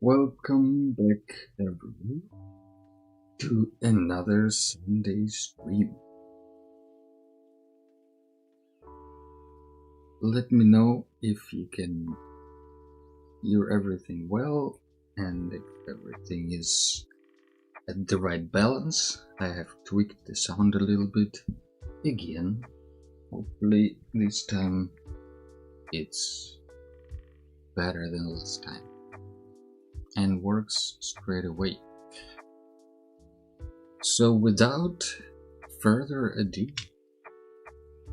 Welcome back, everyone, to another Sunday stream. Let me know if you can hear everything well and if everything is at the right balance. I have tweaked the sound a little bit again. Hopefully this time it's better than last time and works straight away. So without further ado,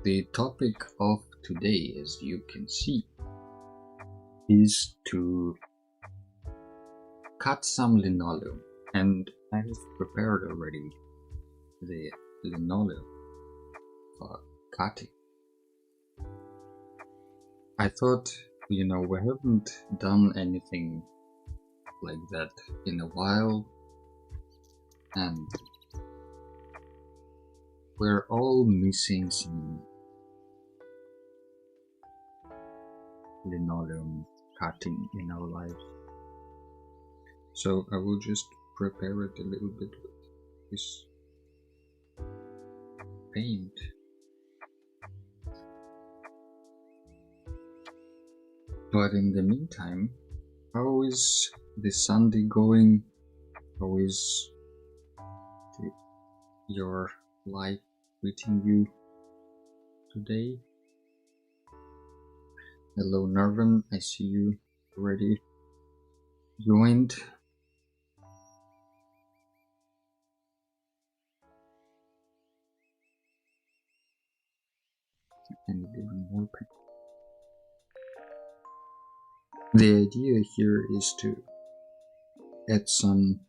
the topic of today, as you can see, is to cut some linoleum, and I have prepared already the linoleum for cutting. I thought, we haven't done anything like that in a while, and we're all missing some linoleum cutting in our lives. So I will just prepare it a little bit with this paint. But in the meantime, how is the Sunday going? How is your life treating you today? Hello Nervin, I see you already joined. And even more people. The idea here is to add some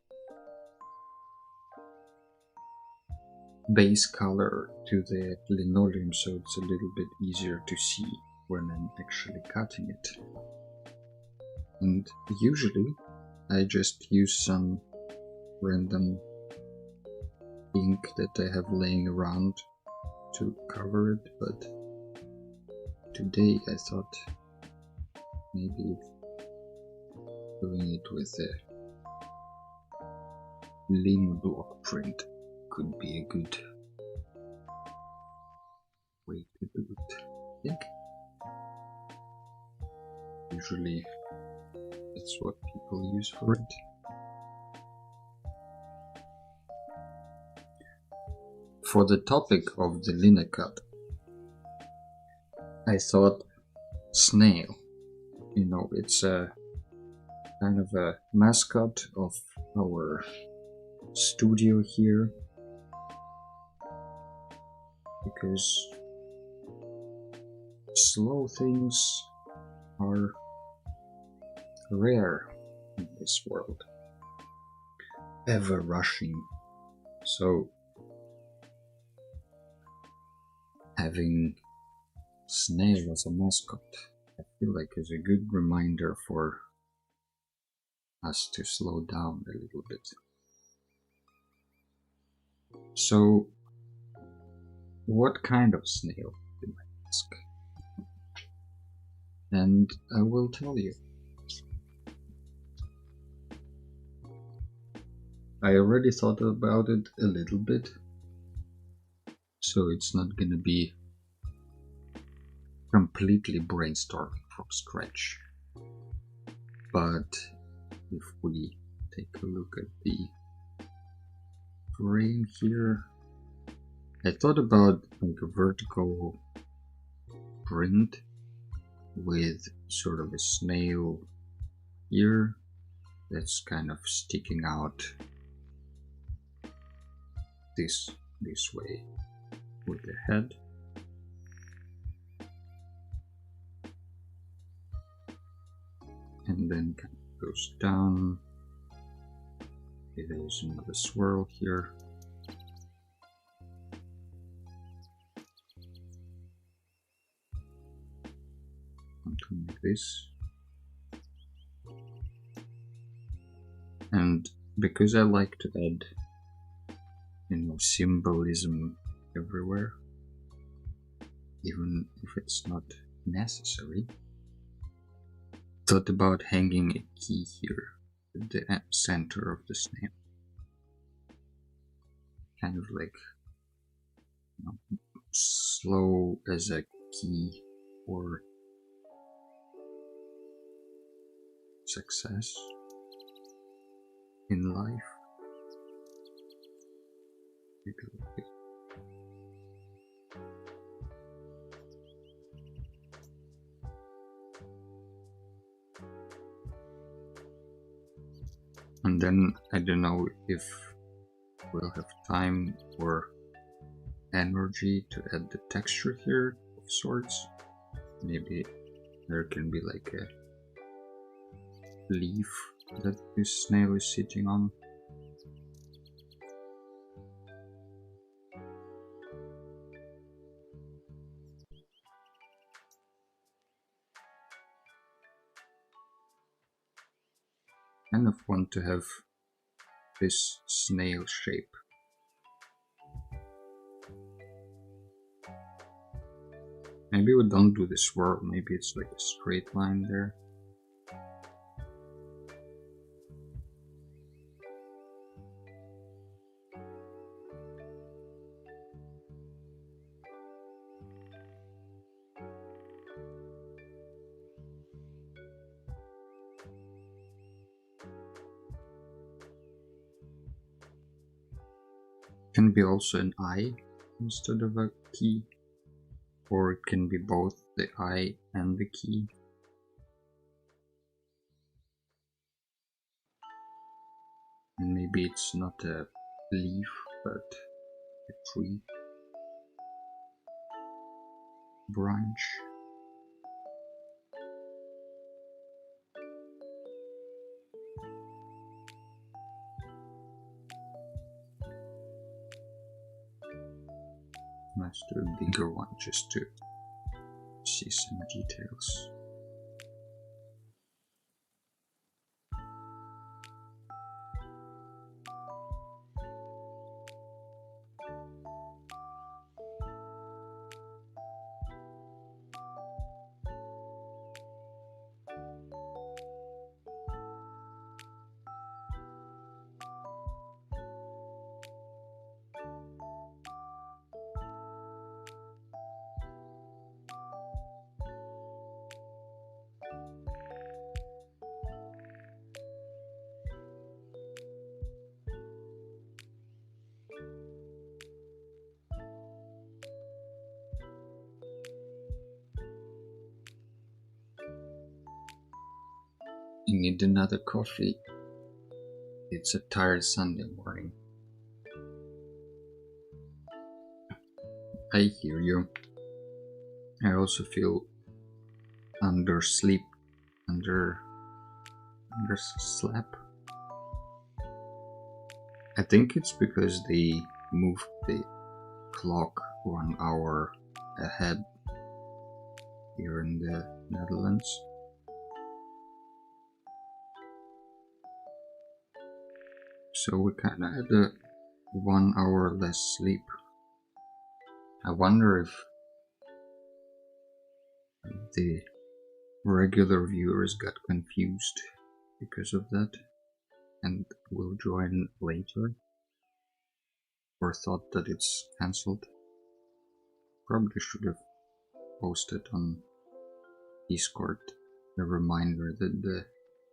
base color to the linoleum so it's a little bit easier to see when I'm actually cutting it. And usually I just use some random ink that I have laying around to cover it, but today I thought maybe doing it with a lean block print could be a good way to do it, I think. Usually that's what people use for it. For the topic of the Linocut, I thought snail. It's a kind of a mascot of our studio here, because slow things are rare in this world, ever rushing. So having snail as a mascot, I feel like is a good reminder for us to slow down a little bit. So what kind of snail, you might ask? And I will tell you. I already thought about it a little bit, so it's not gonna be completely brainstorming from scratch. But if we take a look at the frame here, I thought about like a vertical print with sort of a snail here that's kind of sticking out this way with the head. And then kind of goes down. Okay, there's another swirl here. Something like this. And because I like to add, symbolism everywhere, even if it's not necessary, thought about hanging a key here the center of the snail. Kind of like, you know, slow as a key for success in life. And then I don't know if we'll have time or energy to add the texture here of sorts. Maybe there can be like a leaf that this snail is sitting on. Kind of want to have this snail shape. Maybe we don't do the swirl, maybe it's like a straight line there. Can be also an eye instead of a key, or it can be both the eye and the key. And maybe it's not a leaf but a tree branch. Let's do a bigger one just to see some details. You need another coffee. It's a tired Sunday morning. I hear you. I also feel underslept. I think it's because they moved the clock 1 hour ahead here in the Netherlands. So we kinda had a 1 hour less sleep. I wonder if the regular viewers got confused because of that and will join later, or thought that it's cancelled. Probably should have posted on Discord a reminder that the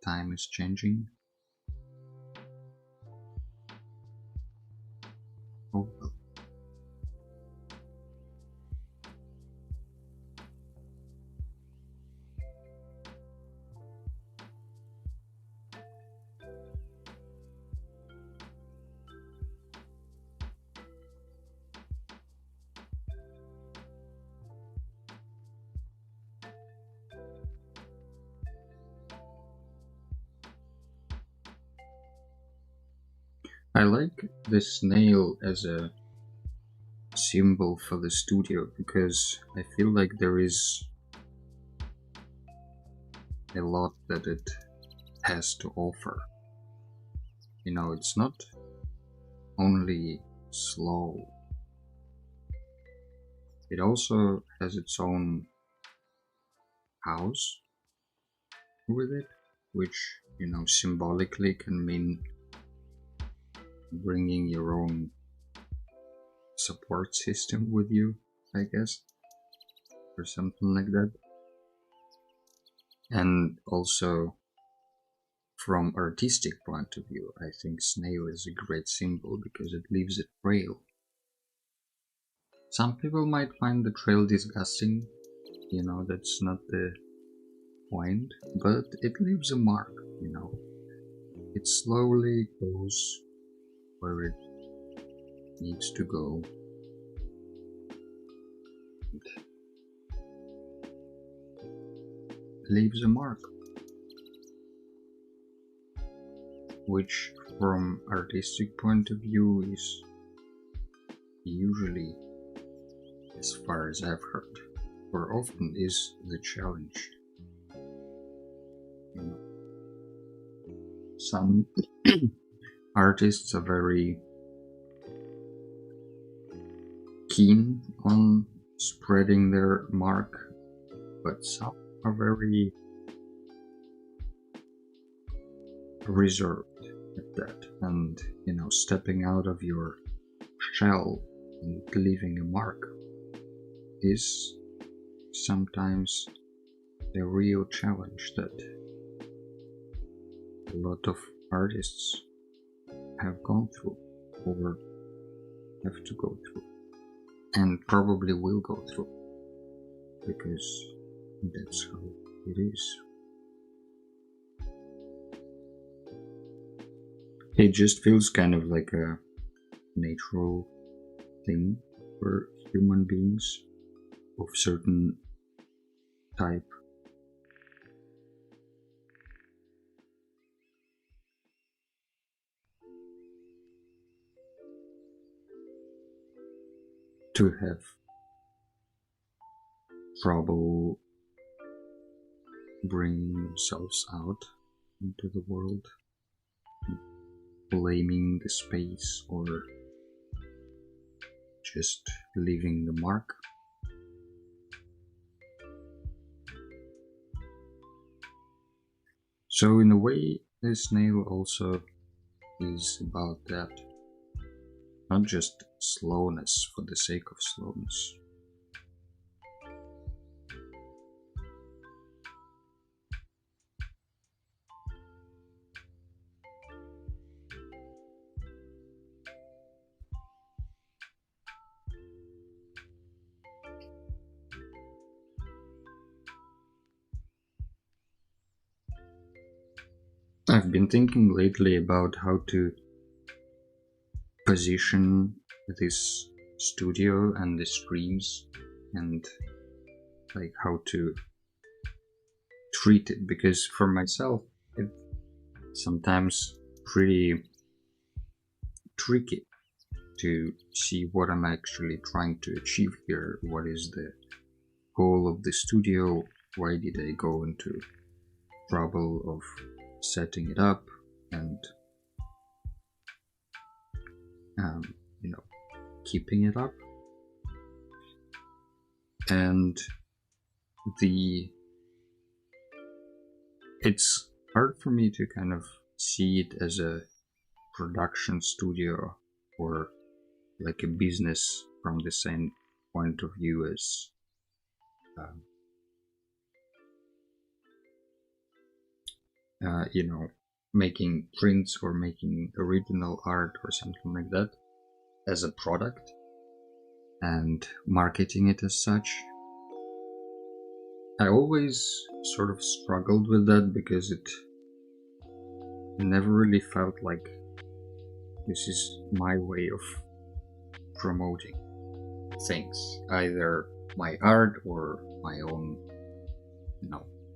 time is changing. Oh well. I like the snail as a symbol for the studio because I feel like there is a lot that it has to offer. You know, it's not only slow, it also has its own house with it, which symbolically can mean bringing your own support system with you, I guess, or something like that. And also, from artistic point of view, I think snail is a great symbol because it leaves a trail. Some people might find the trail disgusting, that's not the point, but it leaves a mark, It slowly goes where it needs to go. It leaves a mark, which from artistic point of view is usually, as far as I've heard, or often is the challenge. Some artists are very keen on spreading their mark, but some are very reserved at that, and stepping out of your shell and leaving a mark is sometimes a real challenge that a lot of artists have gone through or have to go through, and probably will go through, because that's how it is. It just feels kind of like a natural thing for human beings of certain type. To have trouble bringing themselves out into the world, blaming the space, or just leaving the mark. So in a way, the snail also is about that. Not just slowness for the sake of slowness. I've been thinking lately about how to position this studio and the streams, and like how to treat it, because for myself it's sometimes pretty tricky to see what I'm actually trying to achieve here. What is the goal of the studio? Why did I go into trouble of setting it up and keeping it up? And it's hard for me to kind of see it as a production studio or like a business from the same point of view as making prints or making original art or something like that as a product and marketing it as such. I always sort of struggled with that because it never really felt like this is my way of promoting things, either my art or my own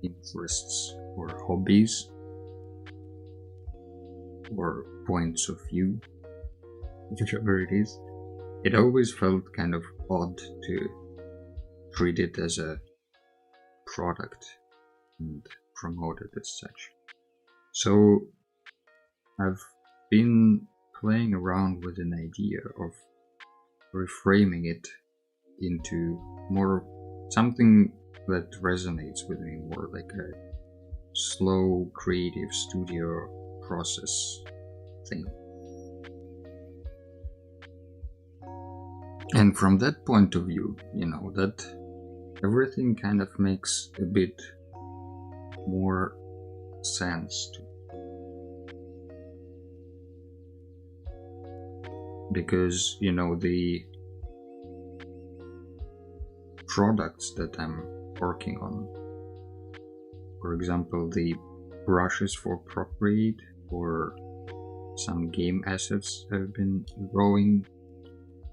interests or hobbies or points of view, whichever it is. It always felt kind of odd to treat it as a product and promote it as such. So I've been playing around with an idea of reframing it into more something that resonates with me, more like a slow creative studio process thing. And from that point of view, you know, that everything kind of makes a bit more sense to, because, you know, the products that I'm working on, for example, the brushes for Procreate or some game assets I've been growing,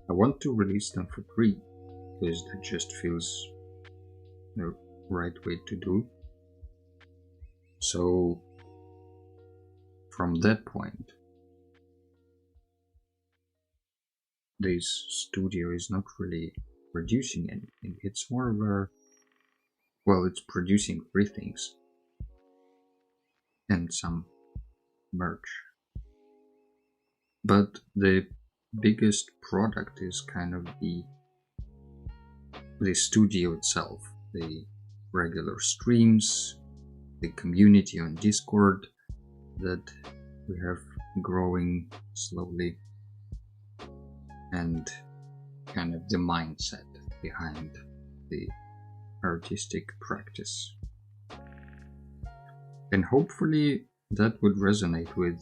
I want to release them for free because that just feels the right way to do. So from that point, this studio is not really producing anything. It's more of a, well, it's producing free things and some merch. But the biggest product is kind of the studio itself, the regular streams, the community on Discord that we have growing slowly, and kind of the mindset behind the artistic practice. And hopefully that would resonate with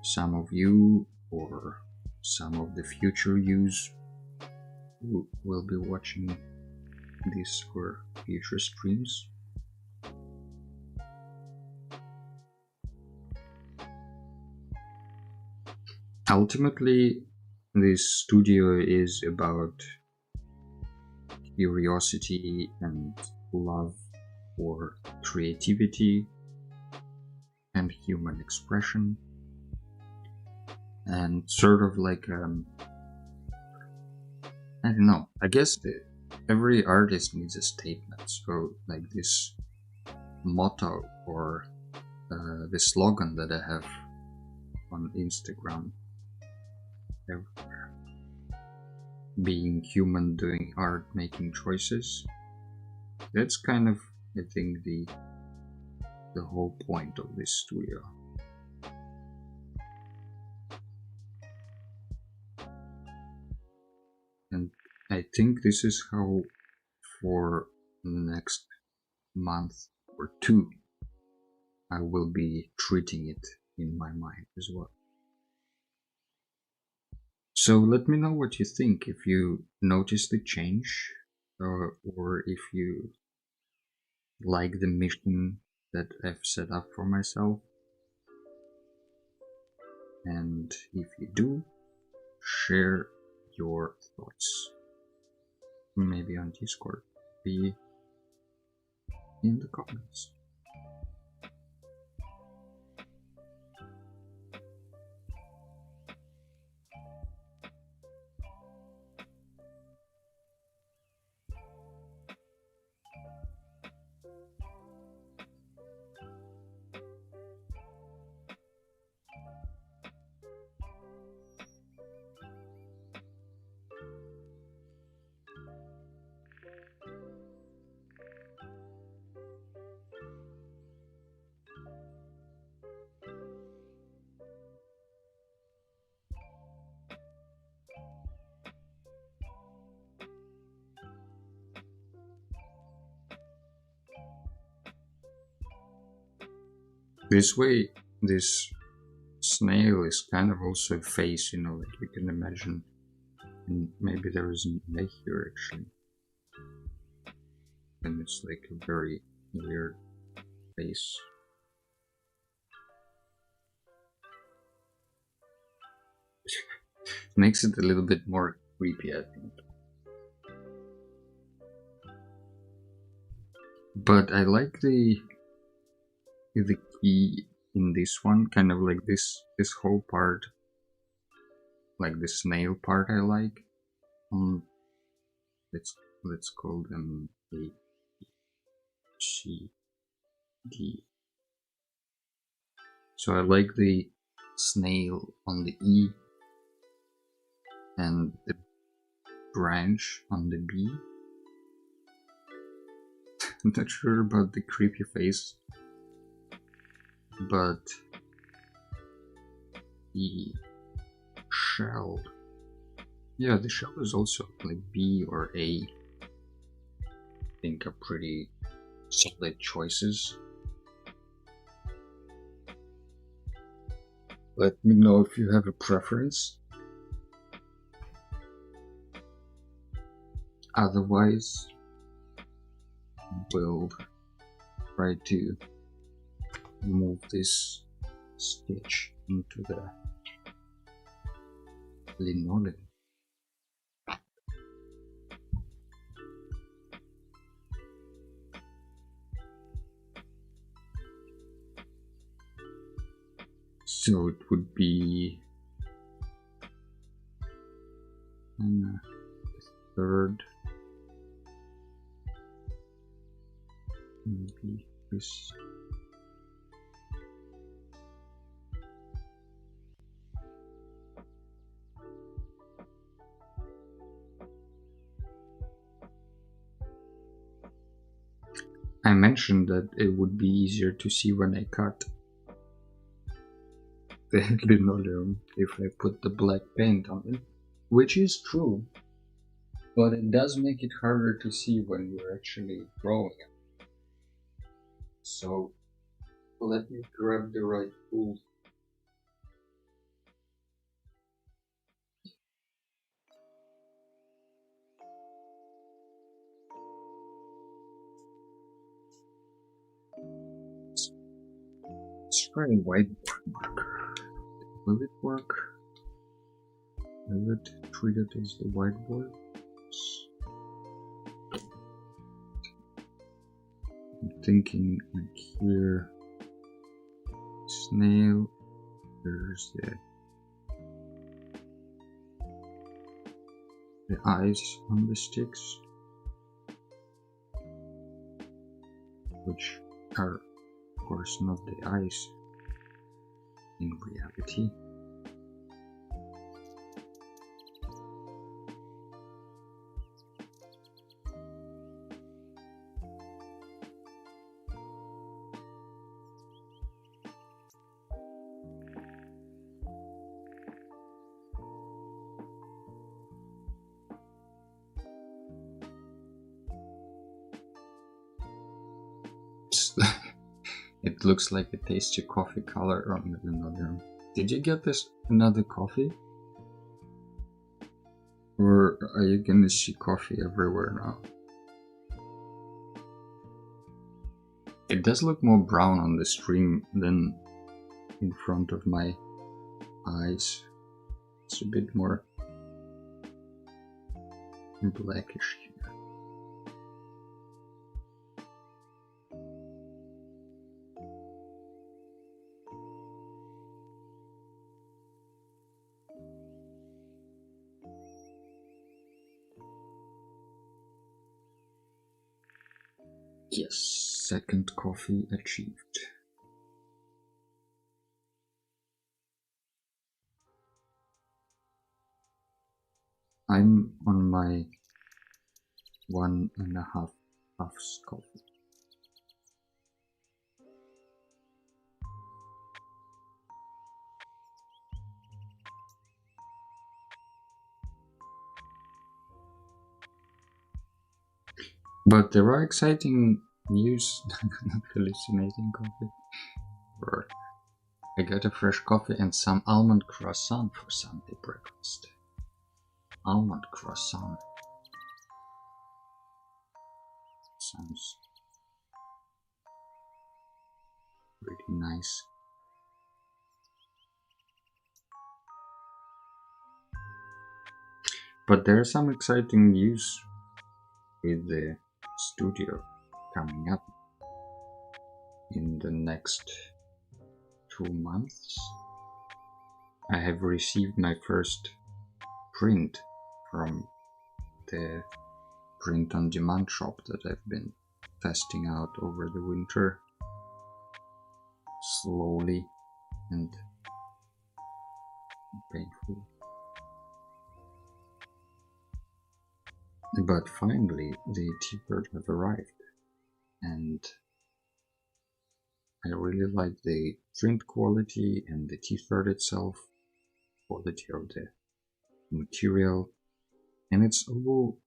some of you or some of the future yous who will be watching this or future streams. Ultimately, this studio is about curiosity and love for creativity and human expression, and sort of like I don't know, I guess every artist needs a statement, so like this motto or the slogan that I have on Instagram everywhere, being human, doing art, making choices, that's kind of, I think, the whole point of this studio. And I think this is how, for the next month or two, I will be treating it in my mind as well. So let me know what you think, if you notice the change, or if you like the mission that I've set up for myself. And if you do, share your thoughts, maybe on Discord, be in the comments. This way, this snail is kind of also a face, you know, like you can imagine. And maybe there is an eye here actually. And it's like a very weird face. Makes it a little bit more creepy, I think. But I like the key in this one, kind of like this whole part, like the snail part I like. Let's call them A, C, D. So I like the snail on the E and the branch on the B. I'm not sure about the creepy face, but the shell, yeah, the shell is also like B or A. I think are pretty solid choices. Let me know if you have a preference. Otherwise, we'll try to move this stitch into the linoleum. So it would be the third, maybe this. I mentioned that it would be easier to see when I cut the linoleum if I put the black paint on it, which is true, but it does make it harder to see when you're actually drawing it. So let me grab the right tool. Let's try a whiteboard marker. Will it work? Will it treat it as the whiteboard? I'm thinking like here, snail, there's the eyes on the sticks, which are of course not the eyes in reality. It looks like a tasty coffee color on the linoleum. Did you get this another coffee? Or are you gonna see coffee everywhere now? It does look more brown on the stream than in front of my eyes. It's a bit more blackish here. Yes, second coffee achieved. I'm on my 1.5 cups coffee. But there are exciting news. Not hallucinating coffee. Or I got a fresh coffee and some almond croissant for Sunday breakfast. Almond croissant. Sounds pretty nice. But there's some exciting news with the studio coming up in the next 2 months. I have received my first print from the print on demand shop that I've been testing out over the winter, slowly and painfully. But finally the t-shirt have arrived, and I really like the print quality and the t-shirt itself, quality of the material, and it's all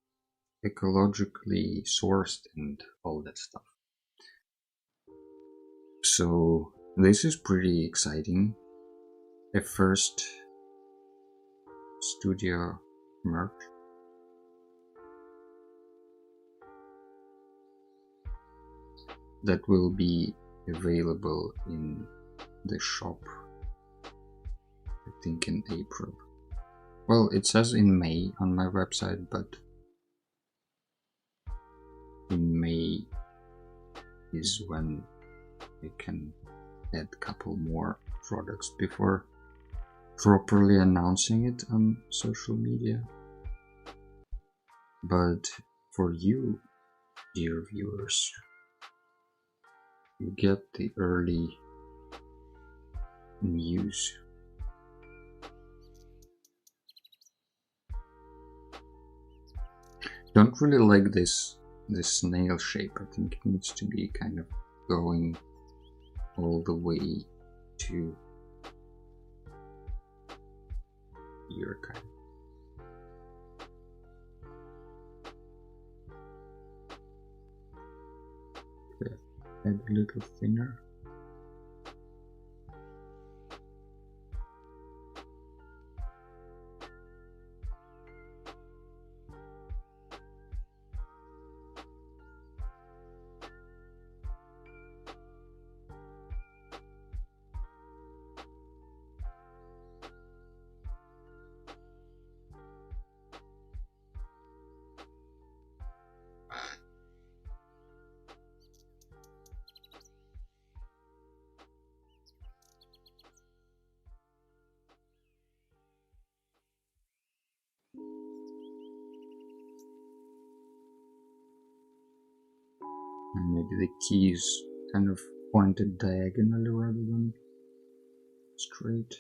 ecologically sourced and all that stuff. So this is pretty exciting. A first studio merch. That will be available in the shop, I think in April. Well, it says in May on my website, but in May is when I can add a couple more products before properly announcing it on social media. But for you, dear viewers, you get the early news. Don't really like this snail shape. I think it needs to be kind of going all the way to here, kind of. Okay, add a little thinner. And maybe the key is kind of pointed diagonally rather than straight.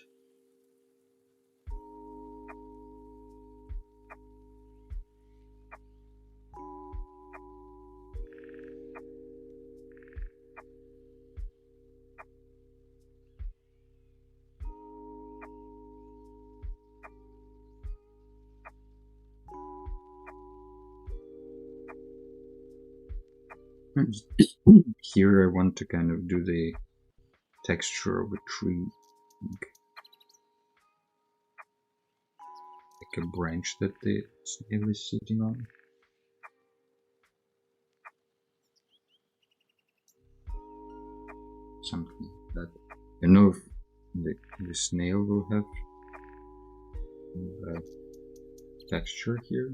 Here I want to kind of do the texture of a tree, like a branch that the snail is sitting on. Something like that. I don't know if the snail will have texture here.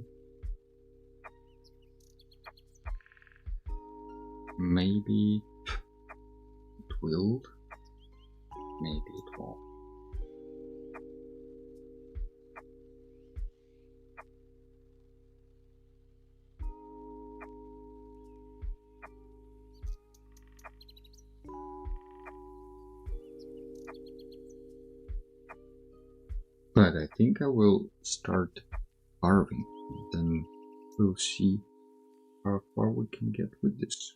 Maybe it will, maybe it won't. But I think I will start carving, then we'll see how far we can get with this.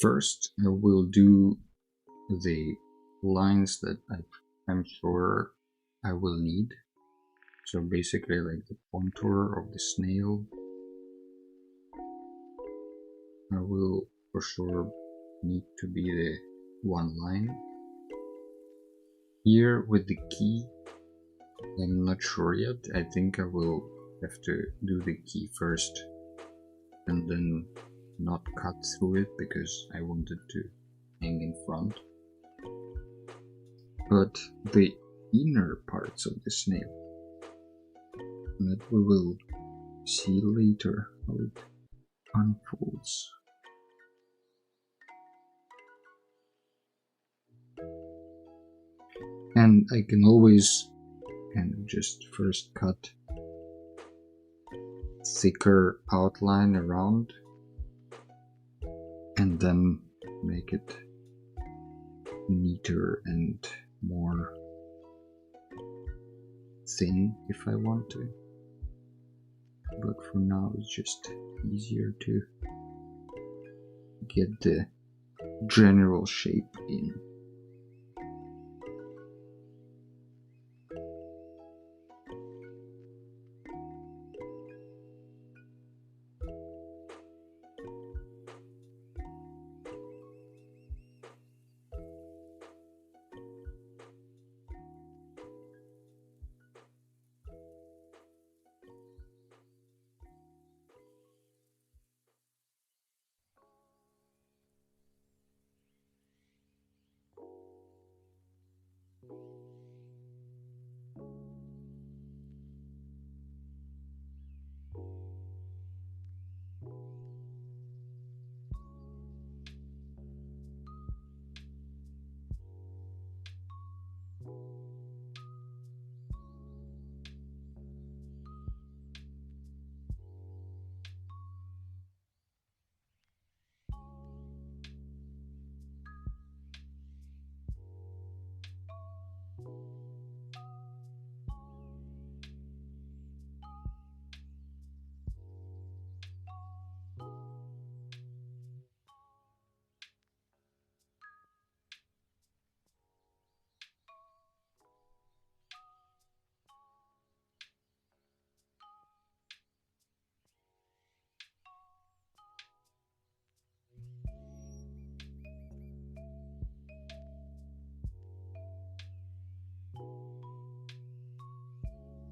First, I will do the lines that I'm sure I will need. So basically like the contour of the snail. I will for sure need to be the one line. Here with the key, I'm not sure yet. I think I will have to do the key first and then not cut through it because I wanted to hang in front. But the inner parts of the snail, that we will see later how it unfolds. And I can always kind of just first cut thicker outline around and then make it neater and more thin if I want to. but for now it's just easier to get the general shape in.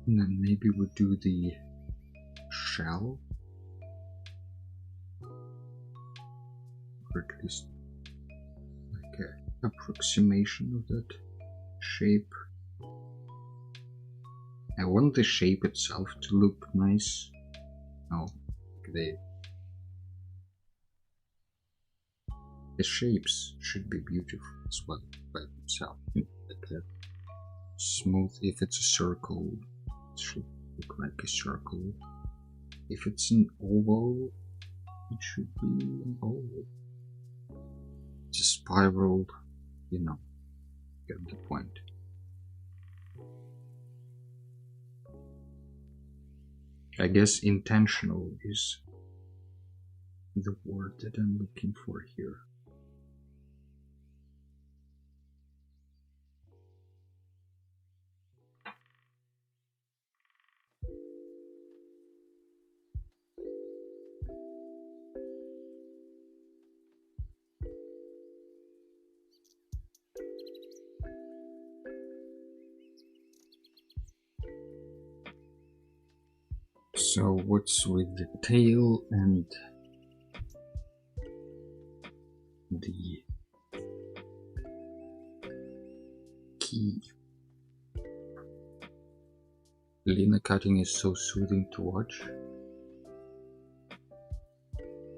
And then maybe we'll do the shell, or at least like an approximation of that shape. I want the shape itself to look nice. Oh, the shapes should be beautiful as well by themselves. Like a smooth, if it's a circle, it should look like a circle. If it's an oval, it should be an oval. It's a spiral, you know, get the point. I guess intentional is the word that I'm looking for here. So what's with the tail and the key? Linocutting is so soothing to watch.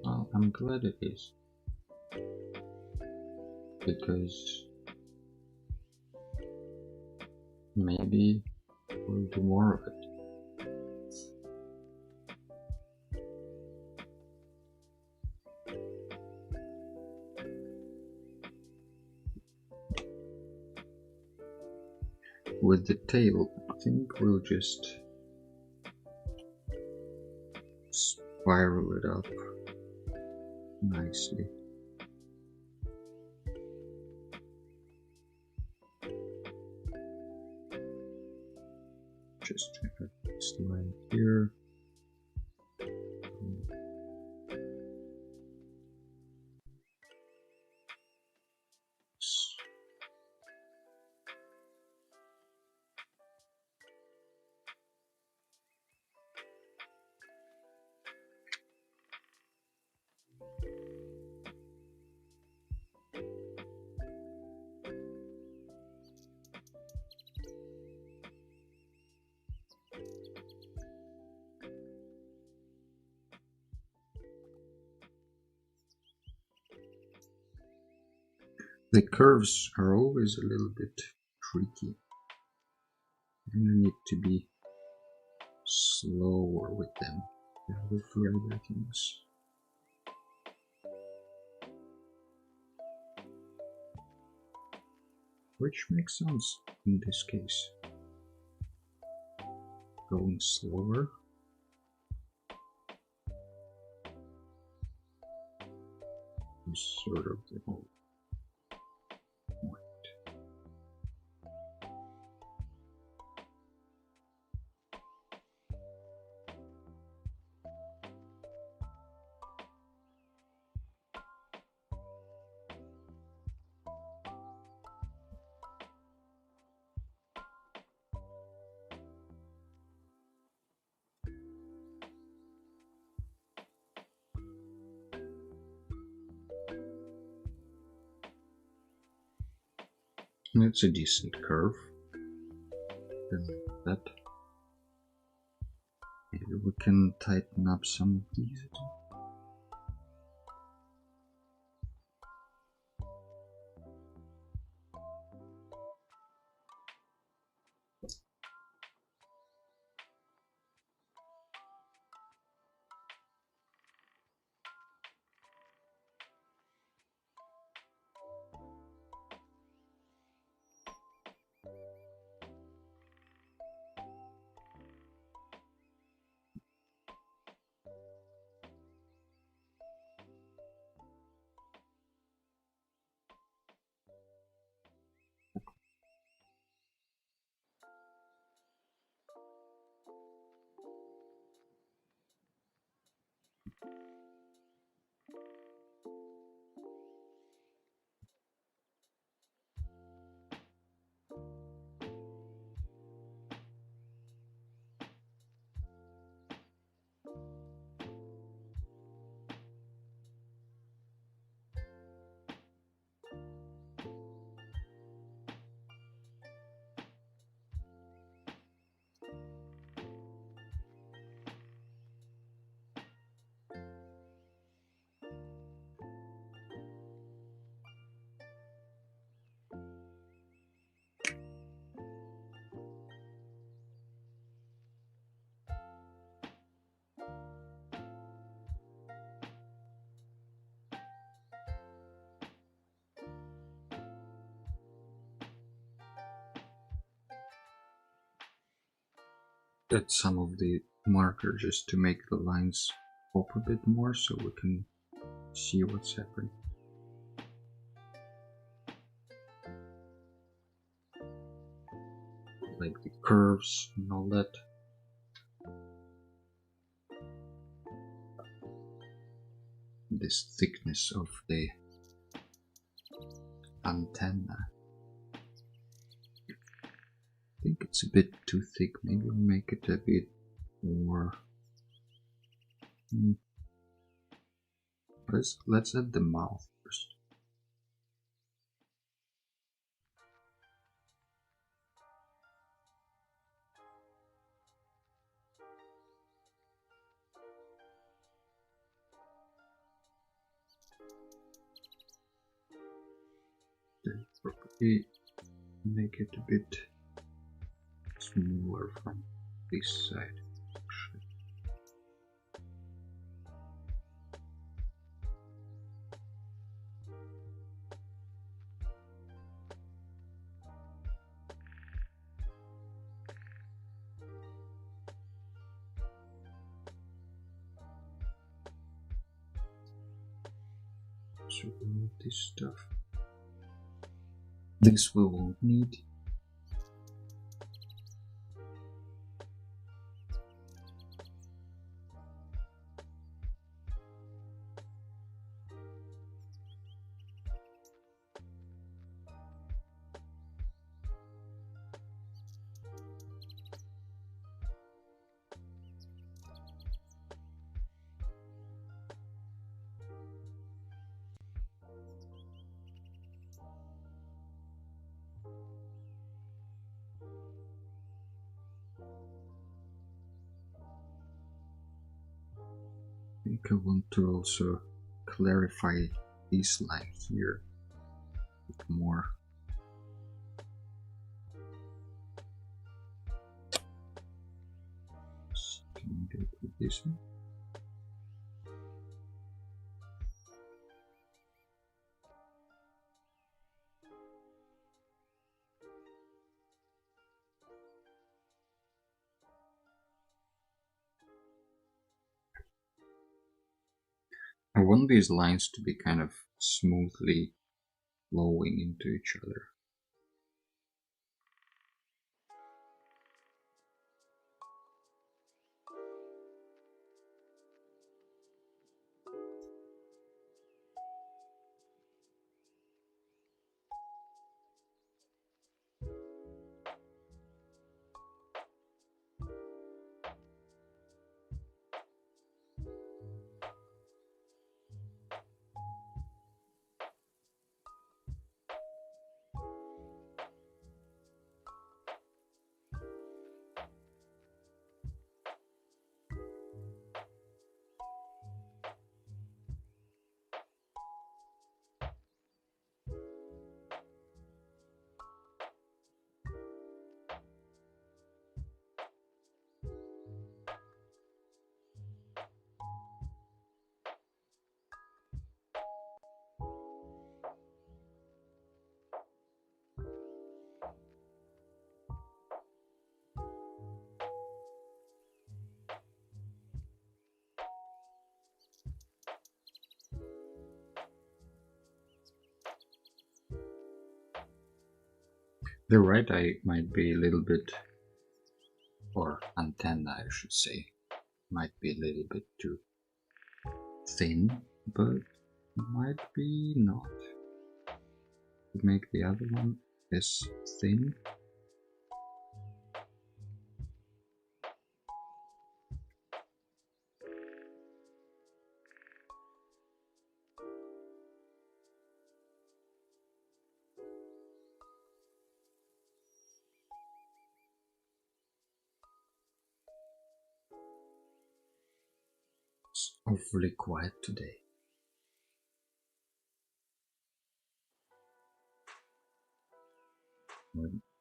Well, I'm glad it is, because maybe we'll do more of it. With the tail, I think we'll just spiral it up nicely. Just check this line here. The curves are always a little bit tricky. You need to be slower with them than with the other things. Which makes sense in this case. Going slower. is sort of the whole point. It's a decent curve. Then that. Maybe we can tighten up some of these. Add some of the marker just to make the lines pop a bit more so we can see what's happening. Like the curves and all that. This thickness of the antenna. I think it's a bit too thick. Maybe we'll make it a bit more. Let's add the mouth first. Then probably make it a bit smaller from this side. So remove this stuff. This we won't need. I think I want to also clarify this line here a bit more. So can we do it with this one? I want these lines to be kind of smoothly flowing into each other. The right eye might be a little bit, or antenna I should say, might be a little bit too thin, but might be not. Make the other one as thin. It's awfully quiet today.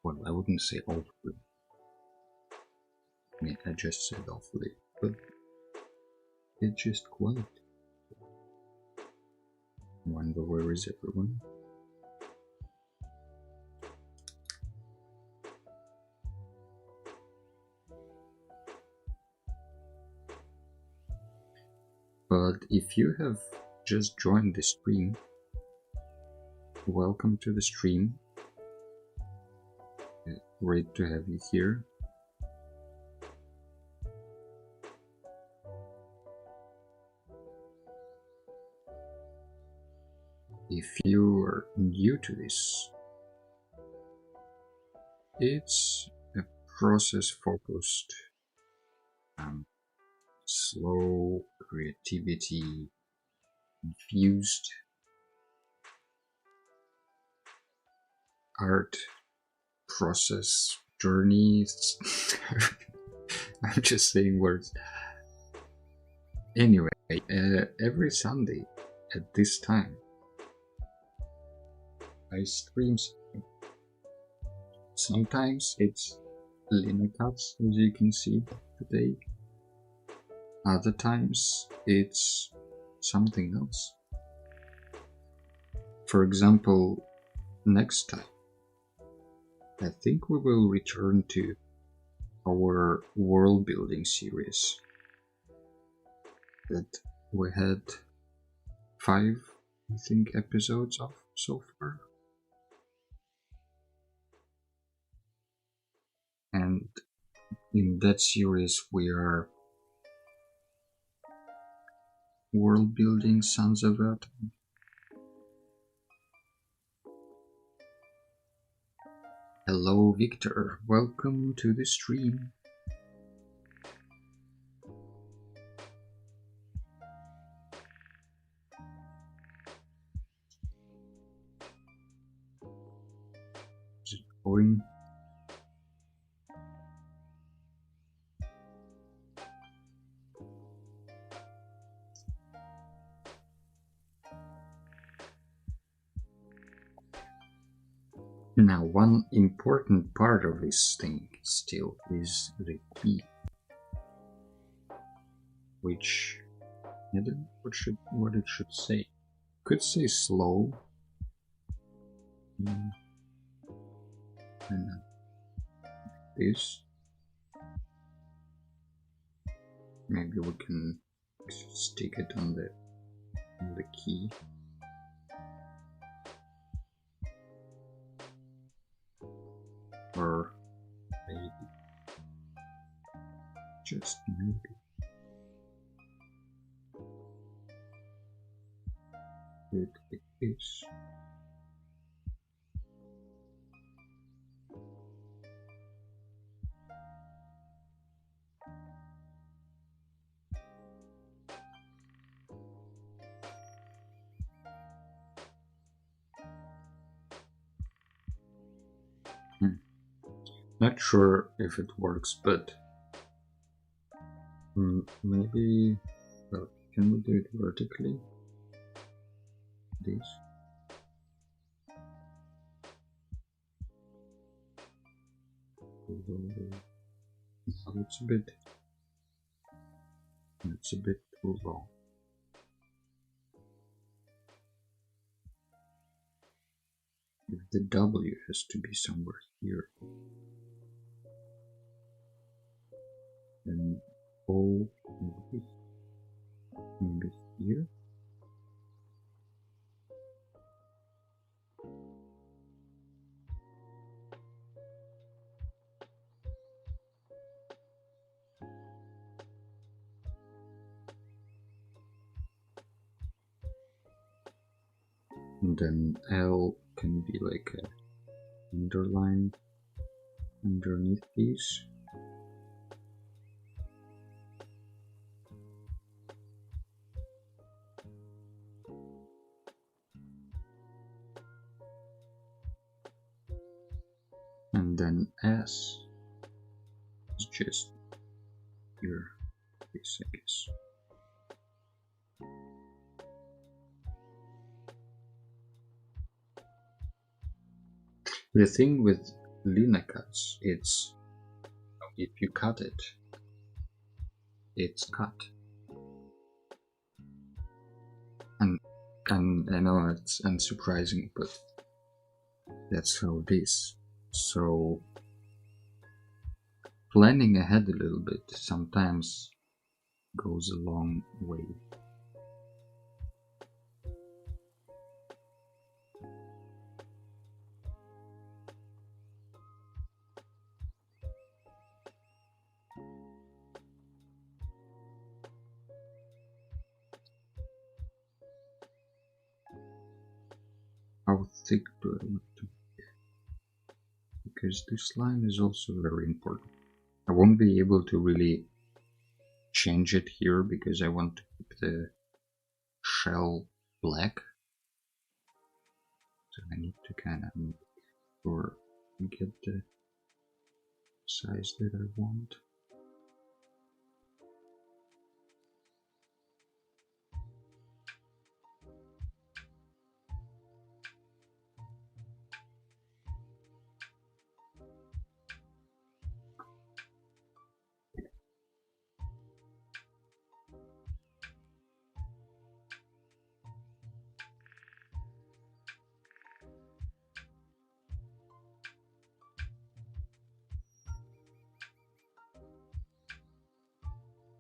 Well, I wouldn't say awfully. I mean, I just said awfully, but it's just quiet. I wonder where is everyone? But if you have just joined the stream, welcome to the stream. Great to have you here. If you are new to this, it's a process focused, slow, creativity infused art process journey. I'm just saying words. Anyway, every Sunday at this time I stream something. Sometimes it's Linocuts, as you can see today. Other times it's something else. For example, next time I think we will return to our world building series that we had 5, I think, episodes of so far. And in that series we are world building Sons of Atom. Hello Victor, welcome to the stream. Is it going? Now, one important part of this thing still is the key, which I don't know what it should say. Could say slow. And this. Maybe we can stick it on the on the key. Or maybe, just maybe, do it like this. Not sure if it works, but maybe, well, can we do it vertically? This. No, it's a bit too long. If the W has to be somewhere here, then O maybe here. And then L can be like a underline underneath these. And then S is just here, this I guess. The thing with Linocuts, it's if you cut it, it's cut. And I know it's unsurprising, but that's how it is. So planning ahead a little bit sometimes goes a long way. How thick do I want to make? Because this line is also very important. I won't be able to really change it here because I want to keep the shell black. So I need to kind of make sure I get the size that I want.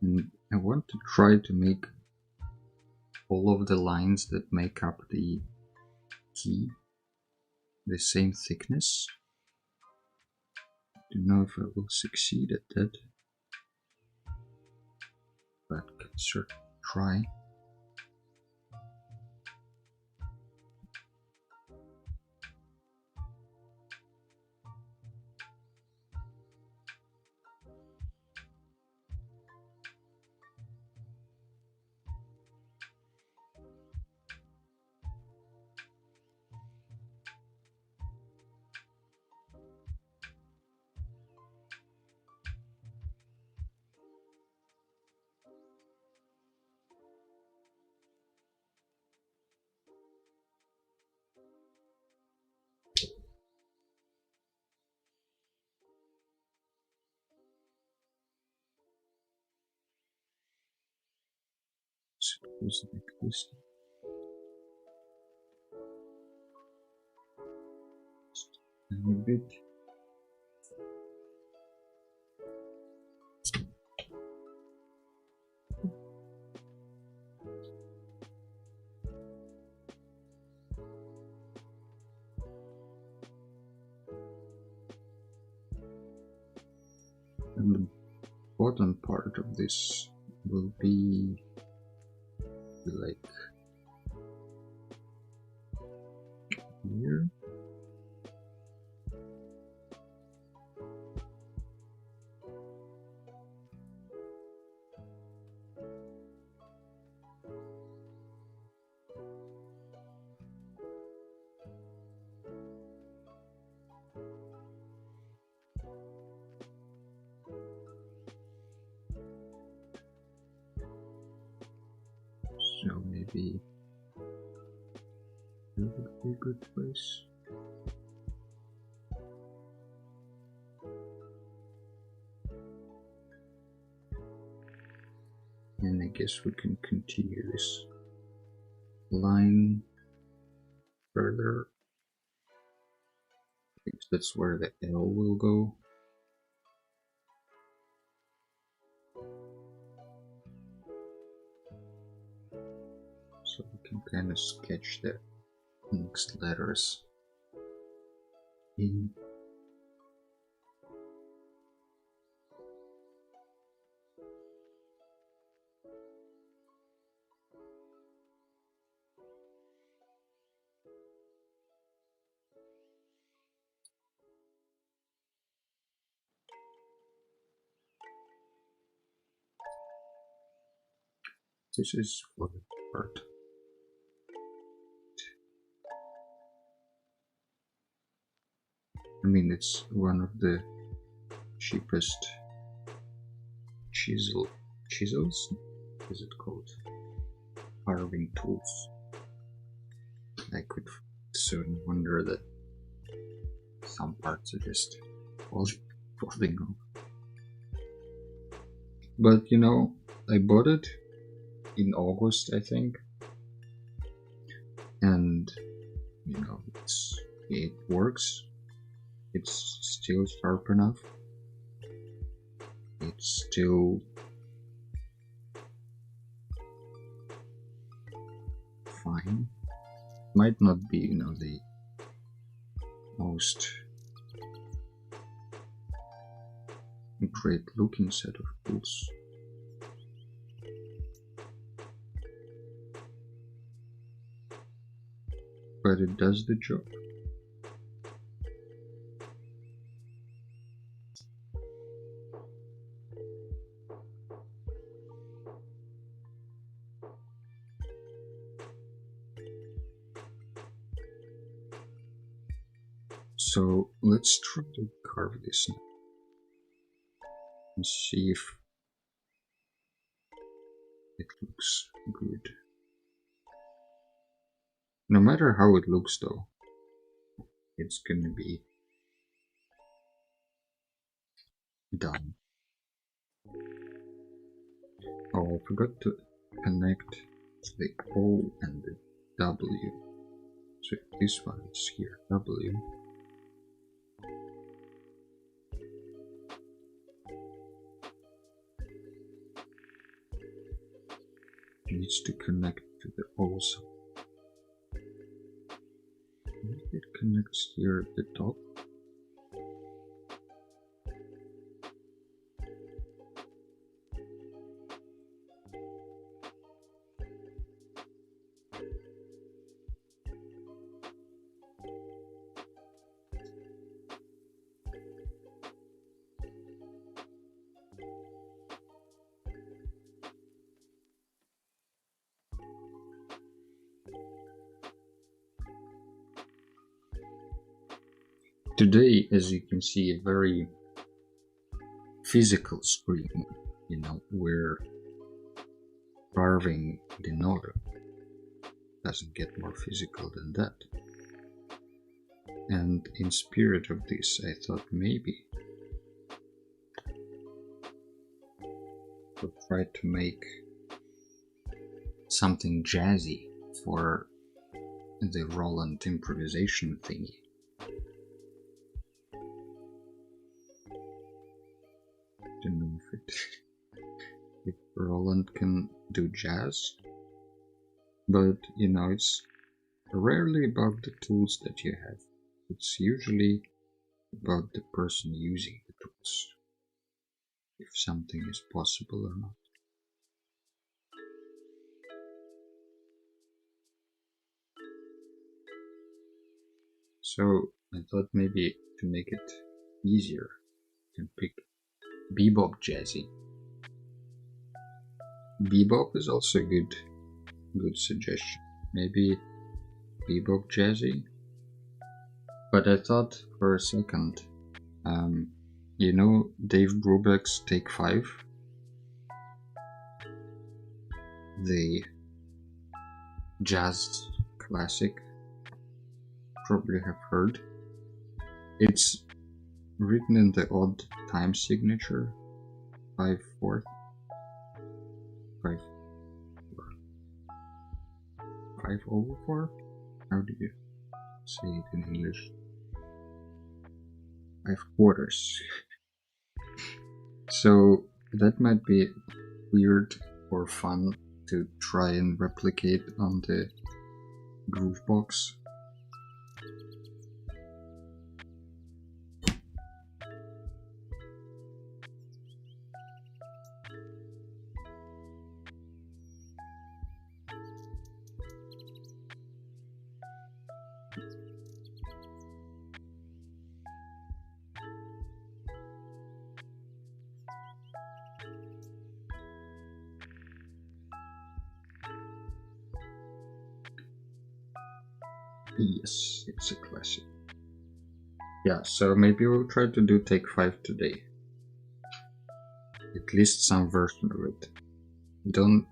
And I want to try to make all of the lines that make up the key the same thickness. I don't know if I will succeed at that, but I can certainly try. Suppose like this. Just a little bit. And the bottom part of this will be like here. So maybe that would be a good place. And I guess we can continue this line further. I think that's where the L will go. So we can kind of sketch the next letters in. This is for the part. I mean, it's one of the cheapest chisels, is it called? Carving tools. I could soon wonder that some parts are just falling off. But you know, I bought it in August, I think, and you know, it works. It's still sharp enough. It's still fine. Might not be, you know, the most great looking set of tools. But it does the job. So let's try to carve this now and see if it looks good. No matter how it looks though, it's gonna be done. Oh, I forgot to connect the O and the W. So this one is here, W. It needs to connect to the O side. Maybe it connects here at the top. Today, as you can see, a very physical stream, you know, we're carving Linocutting. Doesn't get more physical than that. And in spirit of this, I thought maybe we'll try to make something jazzy for the Roland improvisation thingy. Don't know if Roland can do jazz, but you know, it's rarely about the tools that you have. It's usually about the person using the tools. if something is possible or not. So I thought maybe to make it easier, I can pick bebop jazzy. Bebop is also a good suggestion. Maybe bebop jazzy. But I thought for a second, you know Dave Brubeck's Take 5? The jazz classic, probably have heard. It's written in the odd time signature, 5/4, 5/4. How do you say it in English? 5/4. So that might be weird or fun to try and replicate on the Groovebox. Yes, it's a classic. Yeah, so maybe we'll try to do Take 5 today. At least some version of it.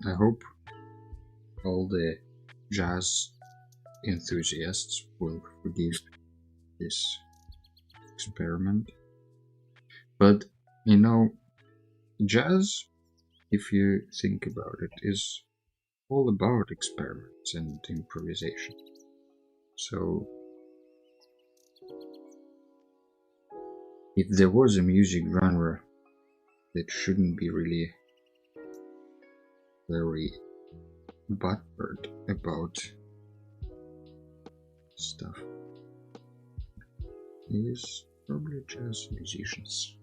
I hope all the jazz enthusiasts will forgive this experiment. But, you know, jazz, if you think about it, is all about experiments and improvisation. So, if there was a music genre that shouldn't be really very butthurt about stuff, is probably jazz musicians.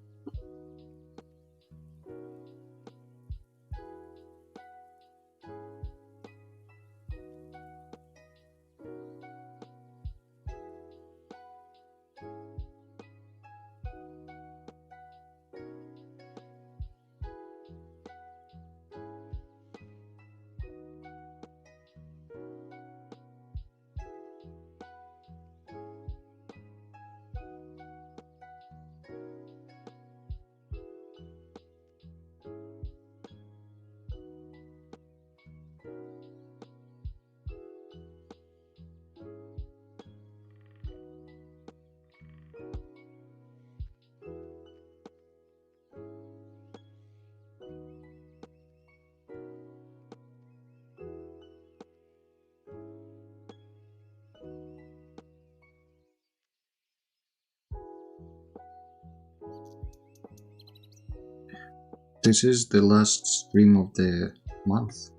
This is the last stream of the month,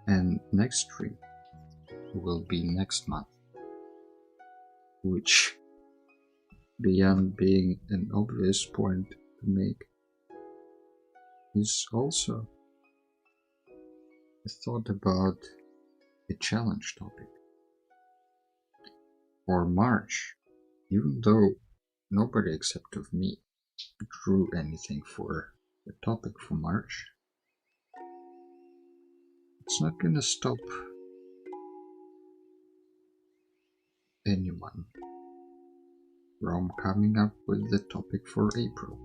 and next stream will be next month, which, beyond being an obvious point to make, is also a thought about a challenge topic. For March, even though nobody except of me drew anything for the topic for March, it's not gonna stop anyone from coming up with the topic for April.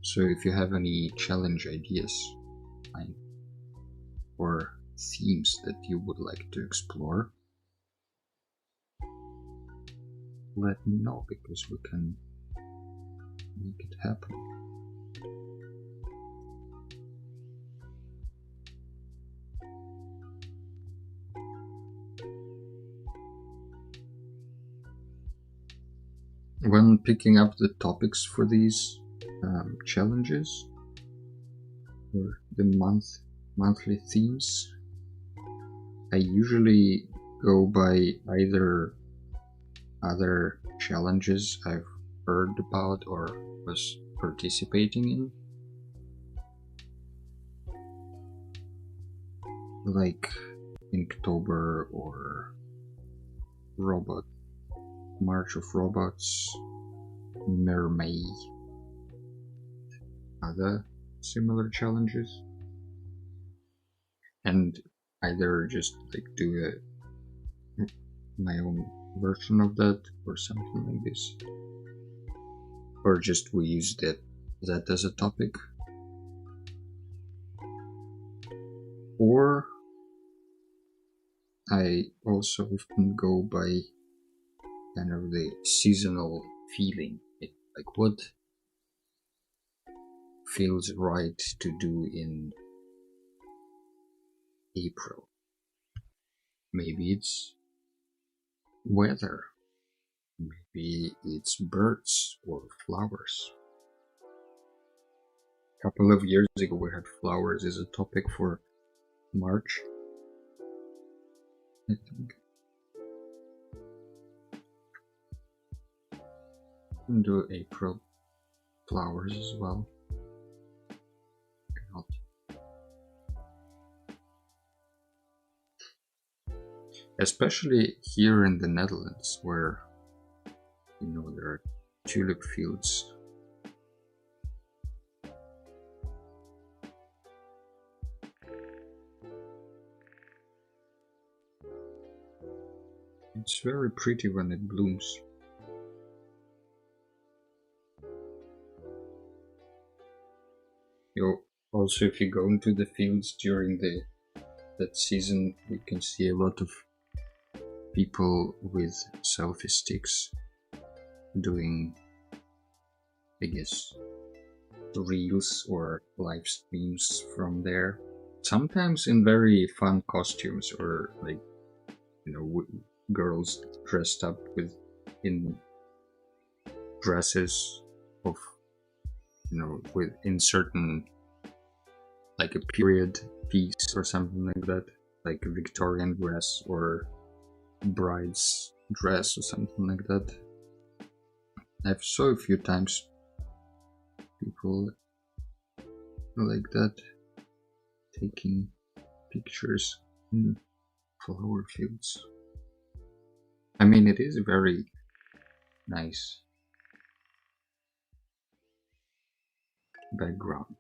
So if you have any challenge ideas or themes that you would like to explore, let me know, because we can make it happen. When picking up the topics for these challenges or the monthly themes, I usually go by either other challenges I've heard about or was participating in. Like Inktober or Robot, March of Robots, Mermaid, other similar challenges. And either just like do my own version of that or something like this, or just we use that as a topic, or I also often go by kind of the seasonal feeling, like what feels right to do in April. Maybe it's weather, maybe it's birds or flowers. A couple of years ago we had flowers as a topic for March, I think. And do April flowers as well. Not. Especially here in the Netherlands, where there are tulip fields. It's very pretty when it blooms. Also, if you go into the fields during that season, you can see a lot of people with selfie sticks doing, I guess, reels or live streams from there. Sometimes in very fun costumes, or like, girls dressed up in dresses of, in certain, like a period piece or something like that, like a Victorian dress or bride's dress or something like that. I've saw a few times people like that taking pictures in flower fields. I mean, it is very nice background.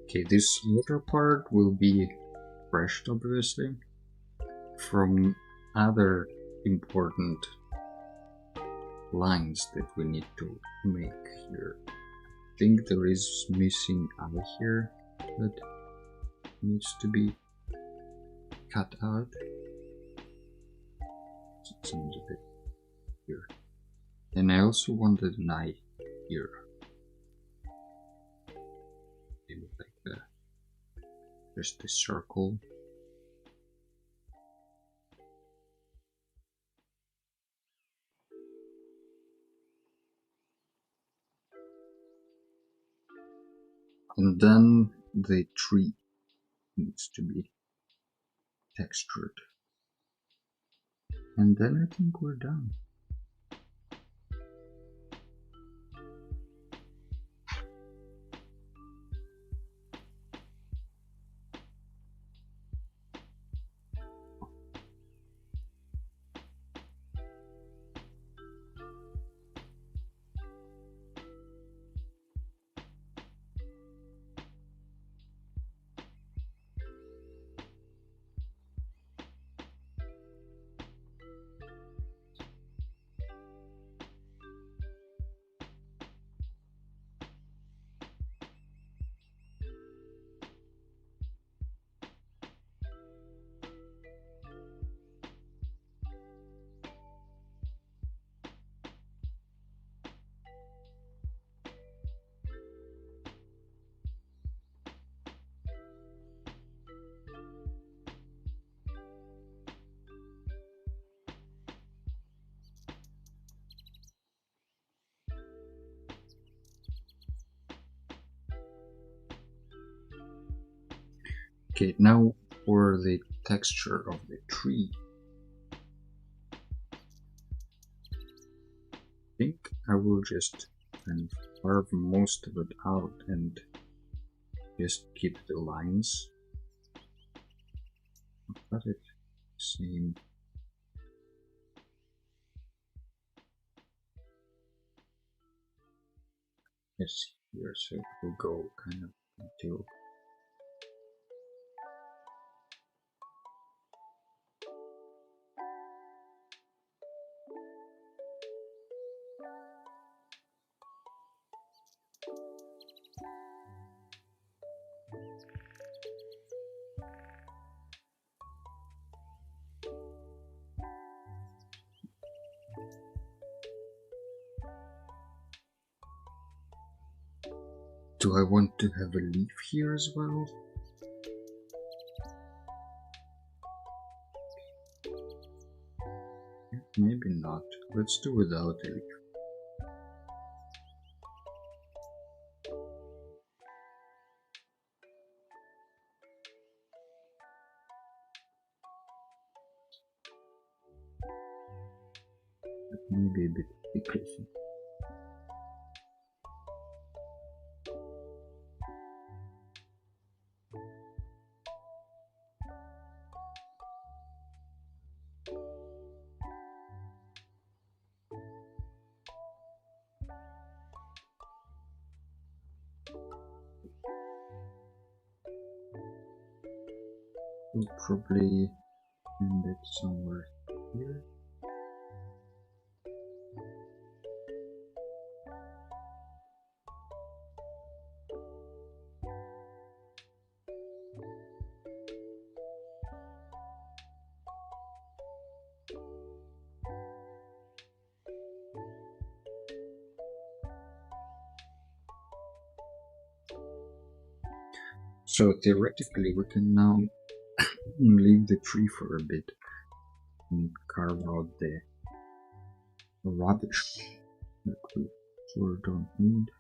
Okay, this later part will be brushed, obviously, from other important lines that we need to make here. I think there is missing eye here that needs to be cut out. It seems a bit here. And I also wanted an eye here. Maybe like just a circle. And then the tree needs to be textured. And then I think we're done. Okay, now for the texture of the tree. I think I will just kind of carve most of it out and just keep the lines. Cut it same. Yes, here, so it will go kind of until. Do I want to have a leaf here as well? Maybe not. Let's do without a leaf. But maybe a bit thicker. We'll probably end it somewhere here. So theoretically we can now leave the tree for a bit and carve out the rubbish that we sort of don't need.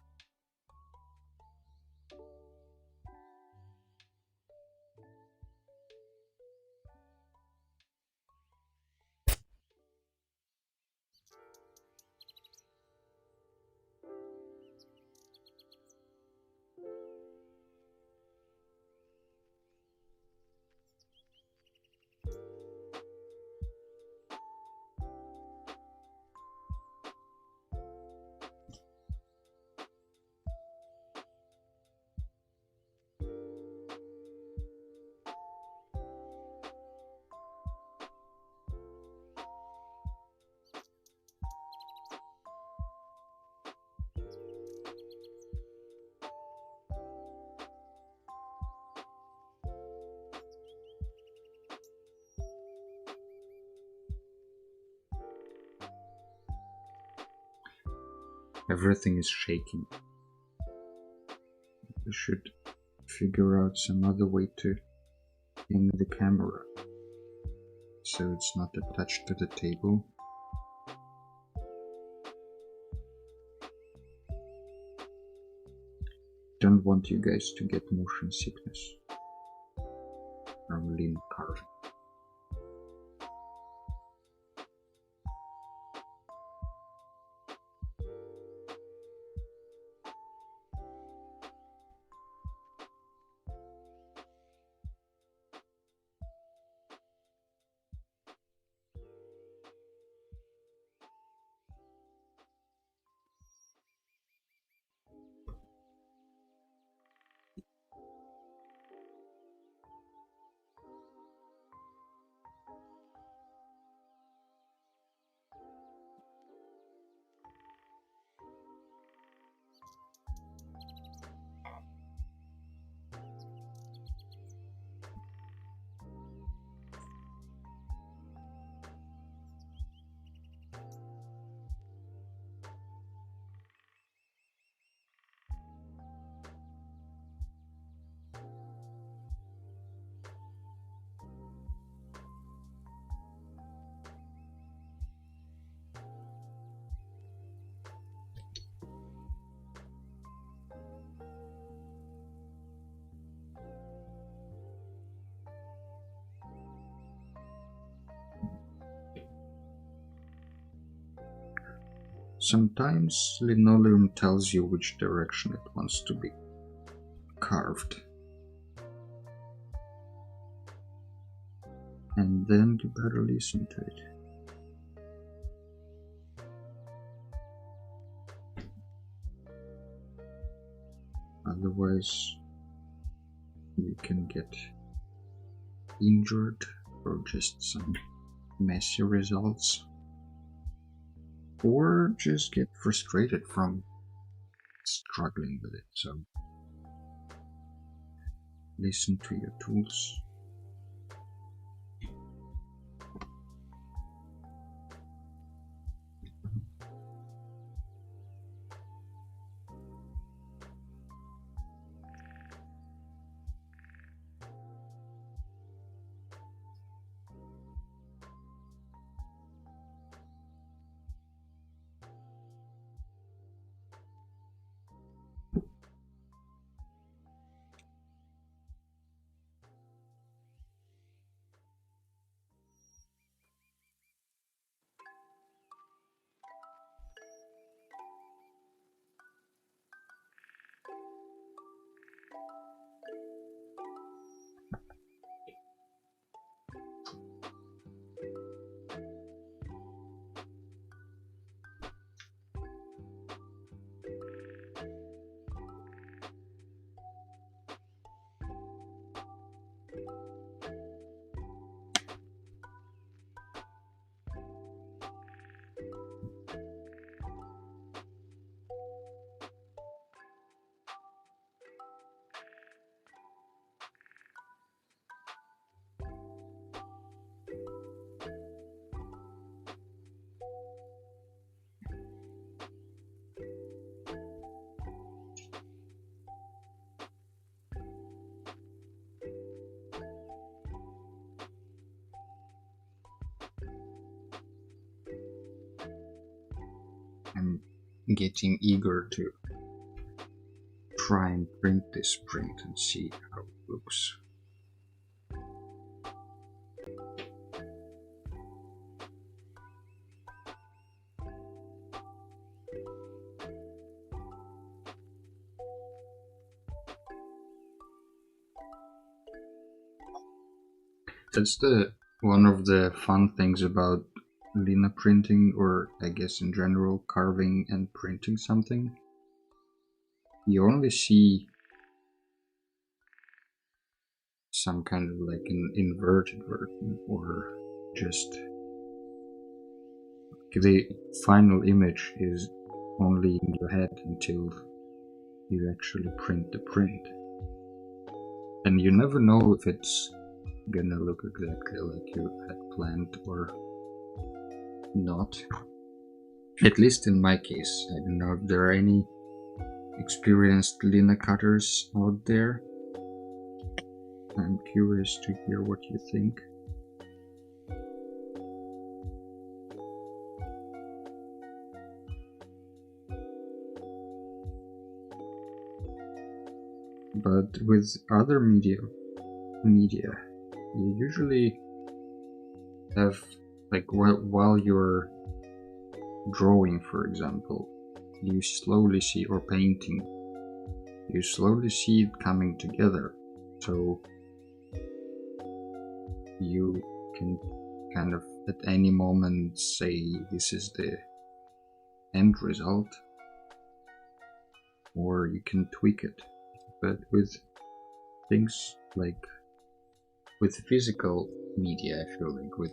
Everything is shaking. I should figure out some other way to hang the camera so it's not attached to the table. Don't want you guys to get motion sickness from lean carving. sometimes linoleum tells you which direction it wants to be carved. And then you better listen to it. Otherwise, you can get injured or just some messy results, or just get frustrated from struggling with it. So listen to your tools. I'm getting eager to try and print this print and see how it looks. That's one of the fun things about Lina printing, or I guess in general carving and printing something. You only see some kind of like an inverted version, or just the final image is only in your head until you actually print the print. And you never know if it's gonna look exactly like you had planned or not. At least in my case. I don't know if there are any experienced Linocutters out there. I'm curious to hear what you think. But with other media, you usually have, like, while you're drawing, for example, you slowly see, or painting, you slowly see it coming together. So you can kind of at any moment say this is the end result, or you can tweak it. But with things like with physical media, I feel like with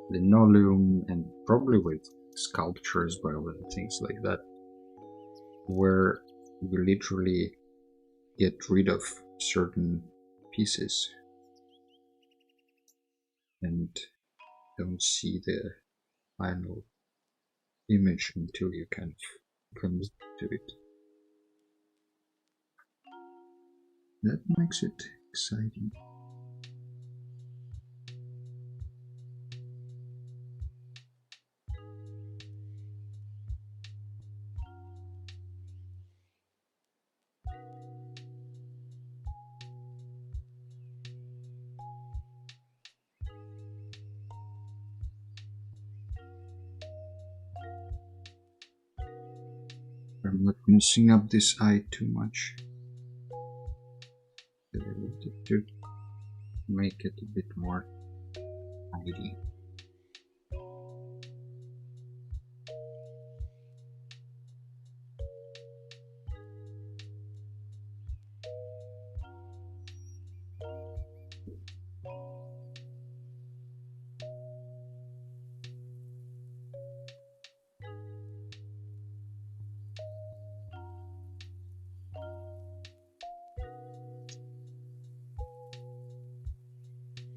linoleum and probably with sculptures, well, and things like that, where you literally get rid of certain pieces and don't see the final image until you kind of come to it. That makes it exciting. I'm not messing up this eye too much. I wanted to make it a bit more tidy.